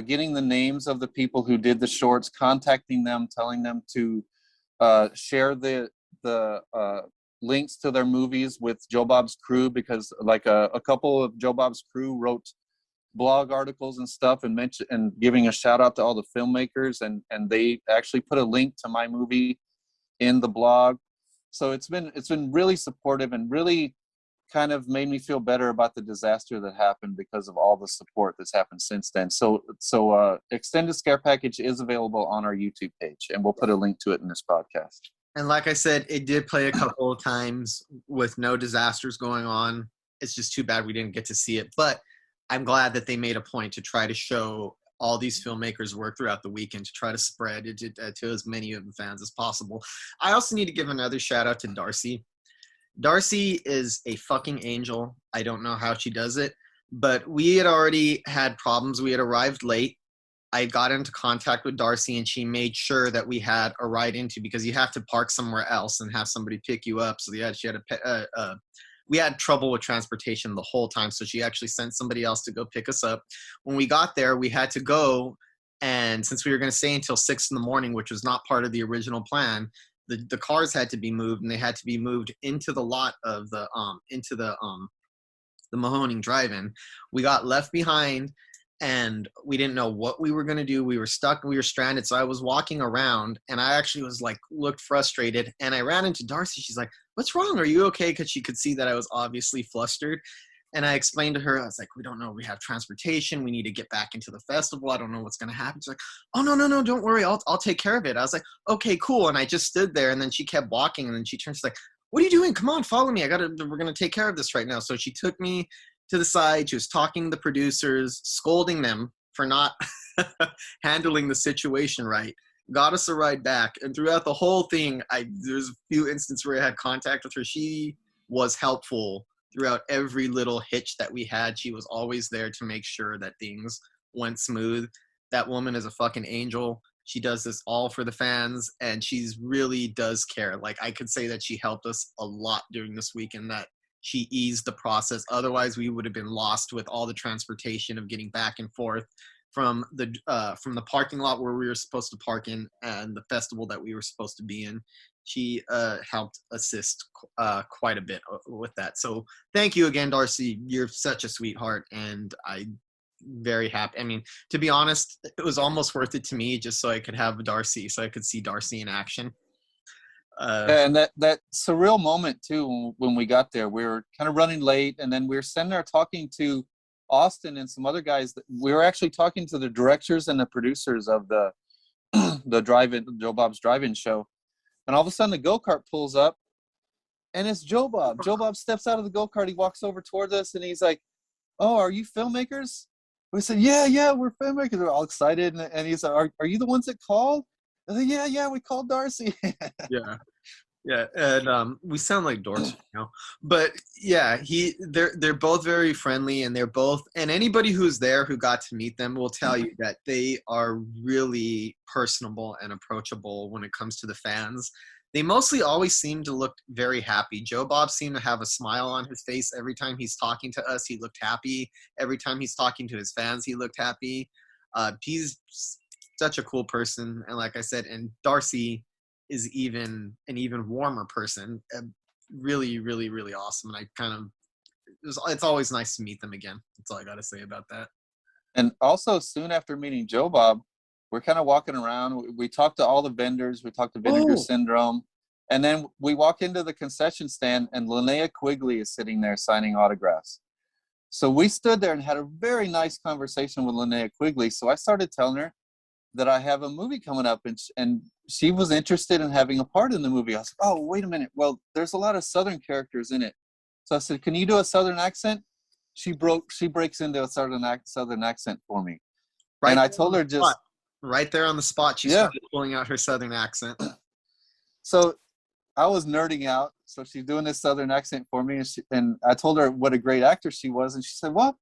getting the names of the people who did the shorts, contacting them, telling them to share the links to their movies with Joe Bob's crew, because like a couple of Joe Bob's crew wrote blog articles and stuff and giving a shout out to all the filmmakers, and they actually put a link to my movie in the blog. So it's been really supportive and really kind of made me feel better about the disaster that happened because of all the support that's happened since then. So extended scare package is available on our YouTube page, and we'll put a link to it in this podcast. And like I said, it did play a couple of times with no disasters going on. It's just too bad we didn't get to see it. But I'm glad that they made a point to try to show all these filmmakers' work throughout the weekend, to try to spread it to as many of the fans as possible. I also need to give another shout out to Darcy. Darcy is a fucking angel. I don't know how she does it, but we had already had problems. We had arrived late. I got into contact with Darcy, and she made sure that we had a ride into, because you have to park somewhere else and have somebody pick you up. So we had trouble with transportation the whole time, so she actually sent somebody else to go pick us up. When we got there, we had to go, and since we were going to stay until 6 in the morning, which was not part of the original plan, the cars had to be moved, and they had to be moved into the lot of the Mahoning Drive-In. We got left behind, and we didn't know what we were going to do. We were stuck, we were stranded. So I was walking around, and I actually was like, looked frustrated, and I ran into Darcy. She's like, "What's wrong? Are you okay?" Because she could see that I was obviously flustered. And I explained to her, I was like, "We don't know. We have transportation. We need to get back into the festival. I don't know what's going to happen." She's like, "Oh, no, don't worry. I'll take care of it." I was like, "Okay, cool." And I just stood there, and then she kept walking, and then she turned, she's like, "What are you doing? Come on, follow me. We're going to take care of this right now." So she took me to the side. She was talking to the producers, scolding them for not handling the situation right. Got us a ride back. And throughout the whole thing, there's a few instances where I had contact with her. She was helpful throughout every little hitch that we had. She was always there to make sure that things went smooth. That woman is a fucking angel. She does this all for the fans, and she's really does care. Like, I could say that she helped us a lot during this weekend, that she eased the process. Otherwise, we would have been lost with all the transportation of getting back and forth from the parking lot where we were supposed to park in and the festival that we were supposed to be in. She helped assist quite a bit with that. So thank you again, Darcy. You're such a sweetheart, and I'm very happy. I mean, to be honest, it was almost worth it to me just so I could have Darcy, so I could see Darcy in action. And that surreal moment too, when we got there, we were kind of running late, and then we were sitting there talking to Austin and some other guys. We were actually talking to the directors and the producers of the drive-in, Joe Bob's drive-in show. And all of a sudden the go-kart pulls up, and it's Joe Bob. Joe Bob steps out of the go-kart. He walks over towards us, and he's like, "Oh, are you filmmakers?" We said, yeah, we're filmmakers. We're all excited. And he said, are you the ones that called? I said, yeah, we called Darcy. Yeah, and we sound like dorks, but yeah, they're both very friendly, and they're both, and anybody who's there who got to meet them will tell you that they are really personable and approachable when it comes to the fans. They mostly always seem to look very happy. Joe Bob seemed to have a smile on his face every time he's talking to us. He looked happy. Every time he's talking to his fans, he looked happy. He's such a cool person, and like I said, and Darcy is an even warmer person. Really, really, really awesome. And it's always nice to meet them again. That's all I got to say about that. And also, soon after meeting Joe Bob, we're kind of walking around. We talked to all the vendors. We talked to Vinegar Syndrome. And then we walk into the concession stand, and Linnea Quigley is sitting there signing autographs. So we stood there and had a very nice conversation with Linnea Quigley. So I started telling her that I have a movie coming up, and she was interested in having a part in the movie. I was like, oh, wait a minute. Well, there's a lot of Southern characters in it. So I said, can you do a Southern accent? She breaks into a Southern accent for me. Right, and I told her just right there on the spot, she started pulling out her Southern accent. So I was nerding out. So she's doing this Southern accent for me, and I told her what a great actor she was, and she said, well,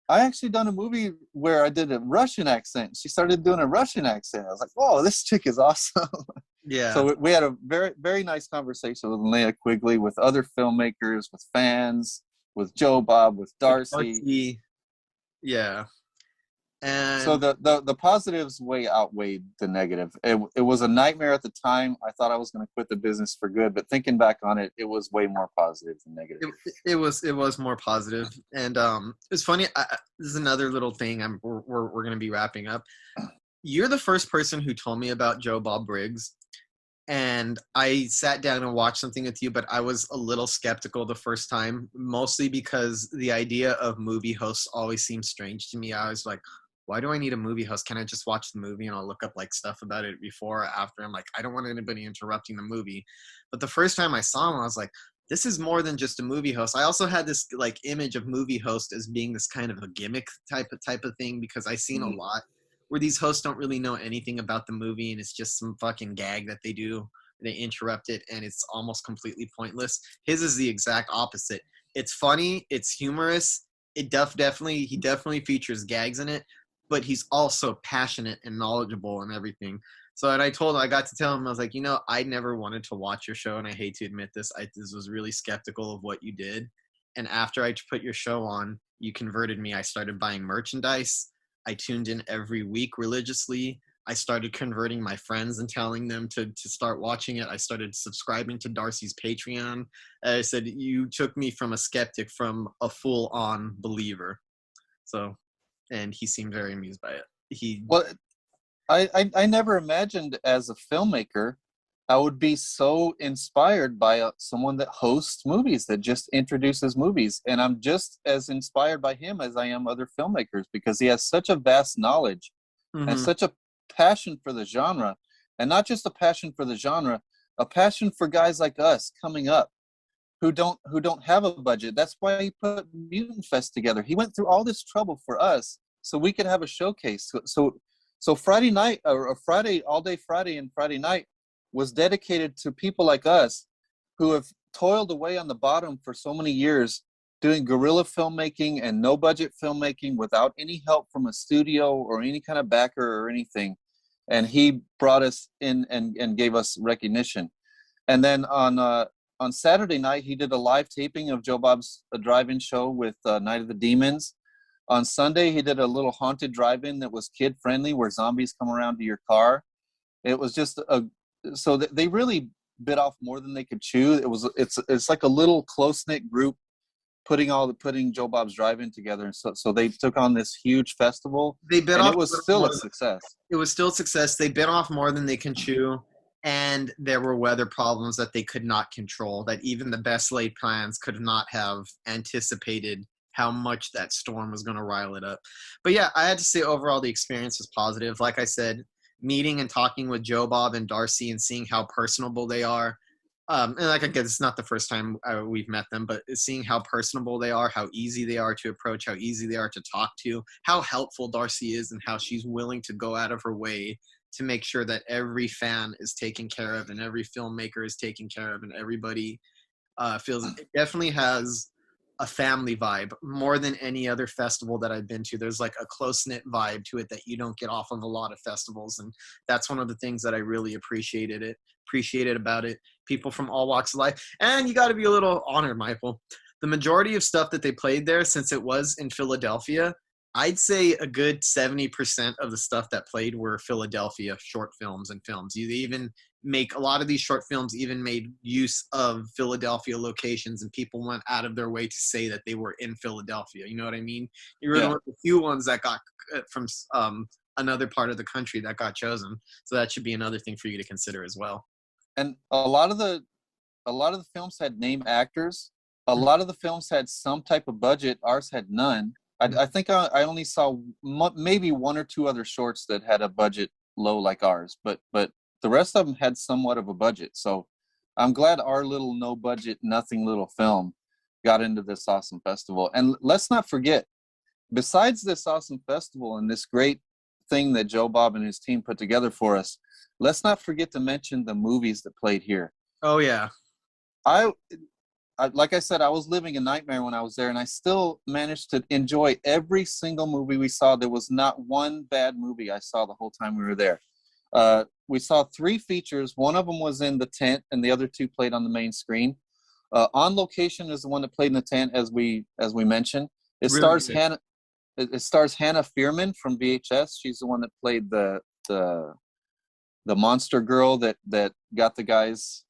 I actually done a movie where I did a Russian accent. She started doing a Russian accent. I was like, whoa, this chick is awesome. Yeah. So we had a very, very nice conversation with Linnea Quigley, with other filmmakers, with fans, with Joe Bob, with Darcy. Yeah. And so the positives way outweighed the negative. It was a nightmare at the time. I thought I was going to quit the business for good, but thinking back on it, it was way more positive than negative. It was more positive. And it's funny. This is another little thing. We're going to be wrapping up. You're the first person who told me about JOE BOB BRIGGS, and I sat down and watched something with you, but I was a little skeptical the first time, mostly because the idea of movie hosts always seemed strange to me. I was like, why do I need a movie host? Can I just watch the movie and I'll look up like stuff about it before or after? I'm like, I don't want anybody interrupting the movie. But the first time I saw him, I was like, this is more than just a movie host. I also had this like image of movie host as being this kind of a gimmick type of thing, because I've seen a lot where these hosts don't really know anything about the movie and it's just some fucking gag that they do. They interrupt it and it's almost completely pointless. His is the exact opposite. It's funny. It's humorous. He definitely features gags in it, but he's also passionate and knowledgeable and everything. So and I got to tell him, I was like, I never wanted to watch your show, and I hate to admit this, this was really skeptical of what you did. And after I put your show on, you converted me. I started buying merchandise. I tuned in every week religiously. I started converting my friends and telling them to start watching it. I started subscribing to Darcy's Patreon. I said, you took me from a skeptic from a full-on believer. So, and he seemed very amused by it. I never imagined as a filmmaker I would be so inspired by someone that hosts movies, that just introduces movies. And I'm just as inspired by him as I am other filmmakers, because he has such a vast knowledge and such a passion for the genre. And not just a passion for the genre, a passion for guys like us coming up who don't have a budget. That's why he put Mutant Fest together. He went through all this trouble for us so we could have a showcase. So Friday night, or Friday, all day Friday and Friday night, was dedicated to people like us who have toiled away on the bottom for so many years, doing guerrilla filmmaking and no budget filmmaking without any help from a studio or any kind of backer or anything. And he brought us in and gave us recognition. And then on Saturday night, he did a live taping of Joe Bob's drive-in show with Night of the Demons. On Sunday, he did a little haunted drive-in that was kid-friendly, where zombies come around to your car. It was just so they really bit off more than they could chew. It's like a little close-knit group putting Joe Bob's Drive-In together, and so they took on this huge festival. It was still a success. It was still a success. They bit off more than they can chew, and there were weather problems that they could not control, that even the best laid plans could not have anticipated how much that storm was going to rile it up. But yeah, I had to say overall the experience was positive. Like I said, meeting and talking with Joe Bob and Darcy and seeing how personable they are. And like I guess it's not the first time we've met them, but seeing how personable they are, how easy they are to approach, how easy they are to talk to, how helpful Darcy is, and how she's willing to go out of her way to make sure that every fan is taken care of and every filmmaker is taken care of and everybody feels it definitely has a family vibe more than any other festival that I've been to. There's like a close-knit vibe to it that you don't get off of a lot of festivals, and that's one of the things that I really appreciated about it. People from all walks of life, and you got to be a little honored, Michael. The majority of stuff that they played there, since it was in Philadelphia, I'd say a good 70% of the stuff that played were Philadelphia short films and films. You even make a lot of these short films even made use of Philadelphia locations, and people went out of their way to say that they were in Philadelphia. You know what I mean? You were one of the few ones that got from another part of the country that got chosen. So that should be another thing for you to consider as well. And a lot of the films had name actors a lot of the films had some type of budget. Ours had none. I think I only saw maybe one or two other shorts that had a budget low like ours, but the rest of them had somewhat of a budget. So I'm glad our little no budget, nothing little film got into this awesome festival. And let's not forget, besides this awesome festival and this great thing that Joe Bob and his team put together for us, let's not forget to mention the movies that played here. Oh yeah. I like I said, I was living a nightmare when I was there, and I still managed to enjoy every single movie we saw. There was not one bad movie I saw the whole time we were there. We saw 3 features. One of them was in the tent, and the other 2 played on the main screen. On Location is the one that played in the tent, as we mentioned. It Really stars good. Hannah. It stars Hannah Fearman from VHS. She's the one that played the monster girl that got the guys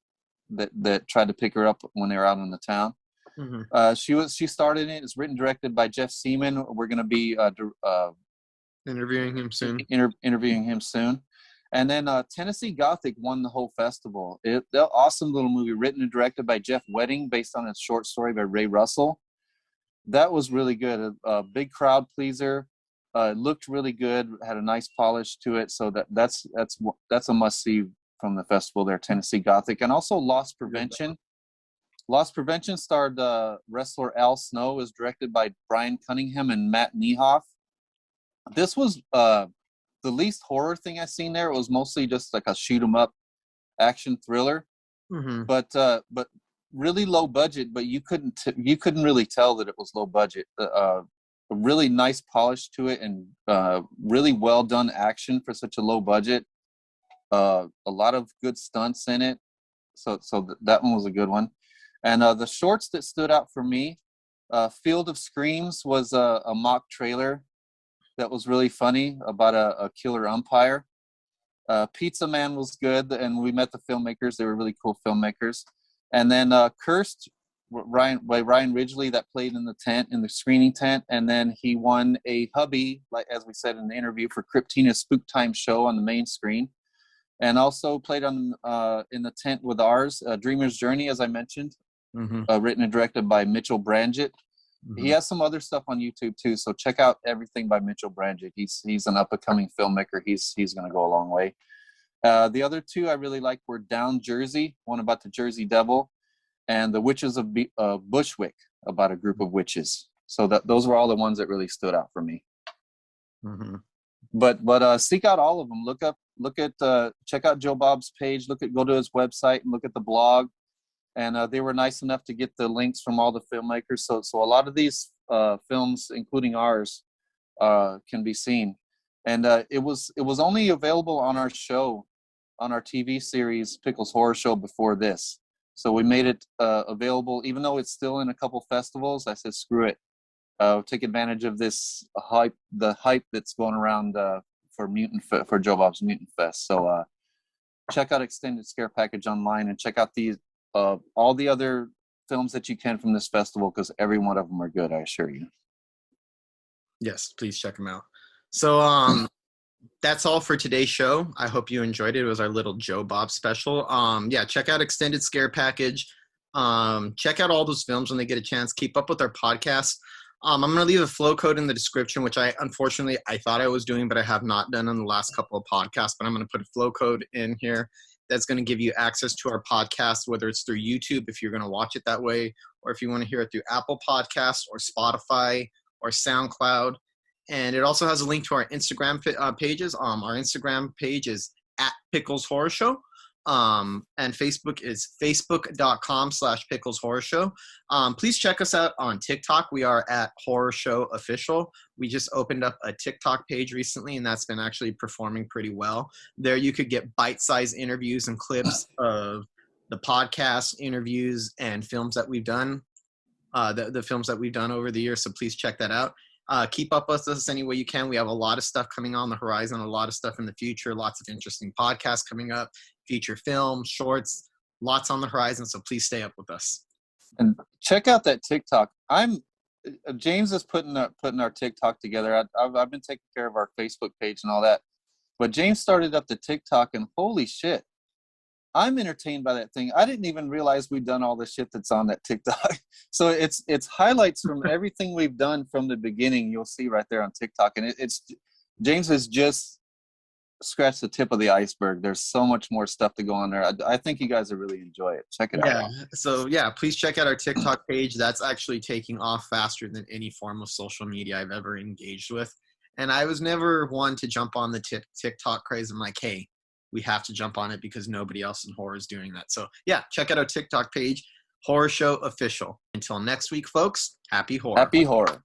that tried to pick her up when they were out in the town. Mm-hmm. She started it. It's written, directed by Jeff Seaman. We're going to be Interviewing him soon. Interviewing him soon. And then Tennessee Gothic won the whole festival. The awesome little movie written and directed by Jeff Wedding, based on a short story by Ray Russell. That was really good. A big crowd pleaser. Looked really good. Had a nice polish to it. So that's a must see from the festival there. Tennessee Gothic, and also Loss Prevention. Loss Prevention starred wrestler Al Snow. Is directed by Brian Cunningham and Matt Niehoff. This was the least horror thing I seen there. It was mostly just like a shoot 'em up action thriller, Mm-hmm. but really low budget. But you couldn't really tell that it was low budget. A really nice polish to it, and really well done action for such a low budget. A lot of good stunts in it, so that one was a good one. And the shorts that stood out for me, Field of Screams was a mock trailer that was really funny about a killer umpire. Pizza Man was good, and we met the filmmakers. They were really cool filmmakers. And then Cursed, by Ryan Ridgley, that played in the tent, in the screening tent, and then he won a HUBBIE, like as we said in the interview, for CRYPTINA's SPOOK-TIME show on the main screen, and also played on in the tent with ours, Dreamer's Journey, as I mentioned, written and directed by Mitchell Brangett. He has some other stuff on YouTube too, so check out everything by Mitchell Brangett. He's an up-and-coming filmmaker. He's going to go a long way. The other 2 I really liked were Down Jersey, one about the Jersey Devil, and The Witches of Bushwick, about a group of witches. So those were all the ones that really stood out for me. But seek out all of them. Check out Joe Bob's page. Go to his website and look at the blog. And they were nice enough to get the links from all the filmmakers. So a lot of these films, including ours, can be seen. And it was only available on our show, on our TV series, Pickles Horror Show, before this. So we made it available, even though it's still in a couple festivals. I said, screw it. Take advantage of this the hype that's going around for Joe Bob's Mutant Fest. So check out Extended Scare Package online, and check out all the other films that you can from this festival, because every one of them are good, I assure you. Yes, please check them out. So that's all for today's show. I hope you enjoyed it. It was our little Joe Bob special. Yeah, check out Extended Scare Package. Check out all those films when they get a chance. Keep up with our podcast. I'm going to leave a flow code in the description, which I thought I was doing, but I have not done on the last couple of podcasts. But I'm going to put a flow code in here that's going to give you access to our podcast, whether it's through YouTube, if you're going to watch it that way, or if you want to hear it through Apple Podcasts or Spotify or SoundCloud. And it also has a link to our Instagram pages. Our Instagram page is @PicklesHorrorShow. And Facebook is facebook.com/PicklesHorrorShow. Please check us out on TikTok. We are @HorrorShowOfficial. We just opened up a TikTok page recently, and that's been actually performing pretty well. There you could get bite-sized interviews and clips of the podcast interviews and films that we've done, the films that we've done over the years. So please check that out. Keep up with us any way you can. We have a lot of stuff coming on the horizon, a lot of stuff in the future, lots of interesting podcasts coming up, feature films, shorts, lots on the horizon. So please stay up with us. And check out that TikTok. James is putting our TikTok together. I've been taking care of our Facebook page and all that, but James started up the TikTok, and holy shit, I'm entertained by that thing. I didn't even realize we'd done all the shit that's on that TikTok. So it's highlights from everything we've done from the beginning. You'll see right there on TikTok, and it's James has just scratched the tip of the iceberg. There's so much more stuff to go on there. I think you guys will really enjoy it. Check it out. So please check out our TikTok page. That's actually taking off faster than any form of social media I've ever engaged with. And I was never one to jump on the TikTok craze. I'm like, hey, we have to jump on it because nobody else in horror is doing that. So check out our TikTok page, Horror Show Official. Until next week, folks, happy horror. Happy horror.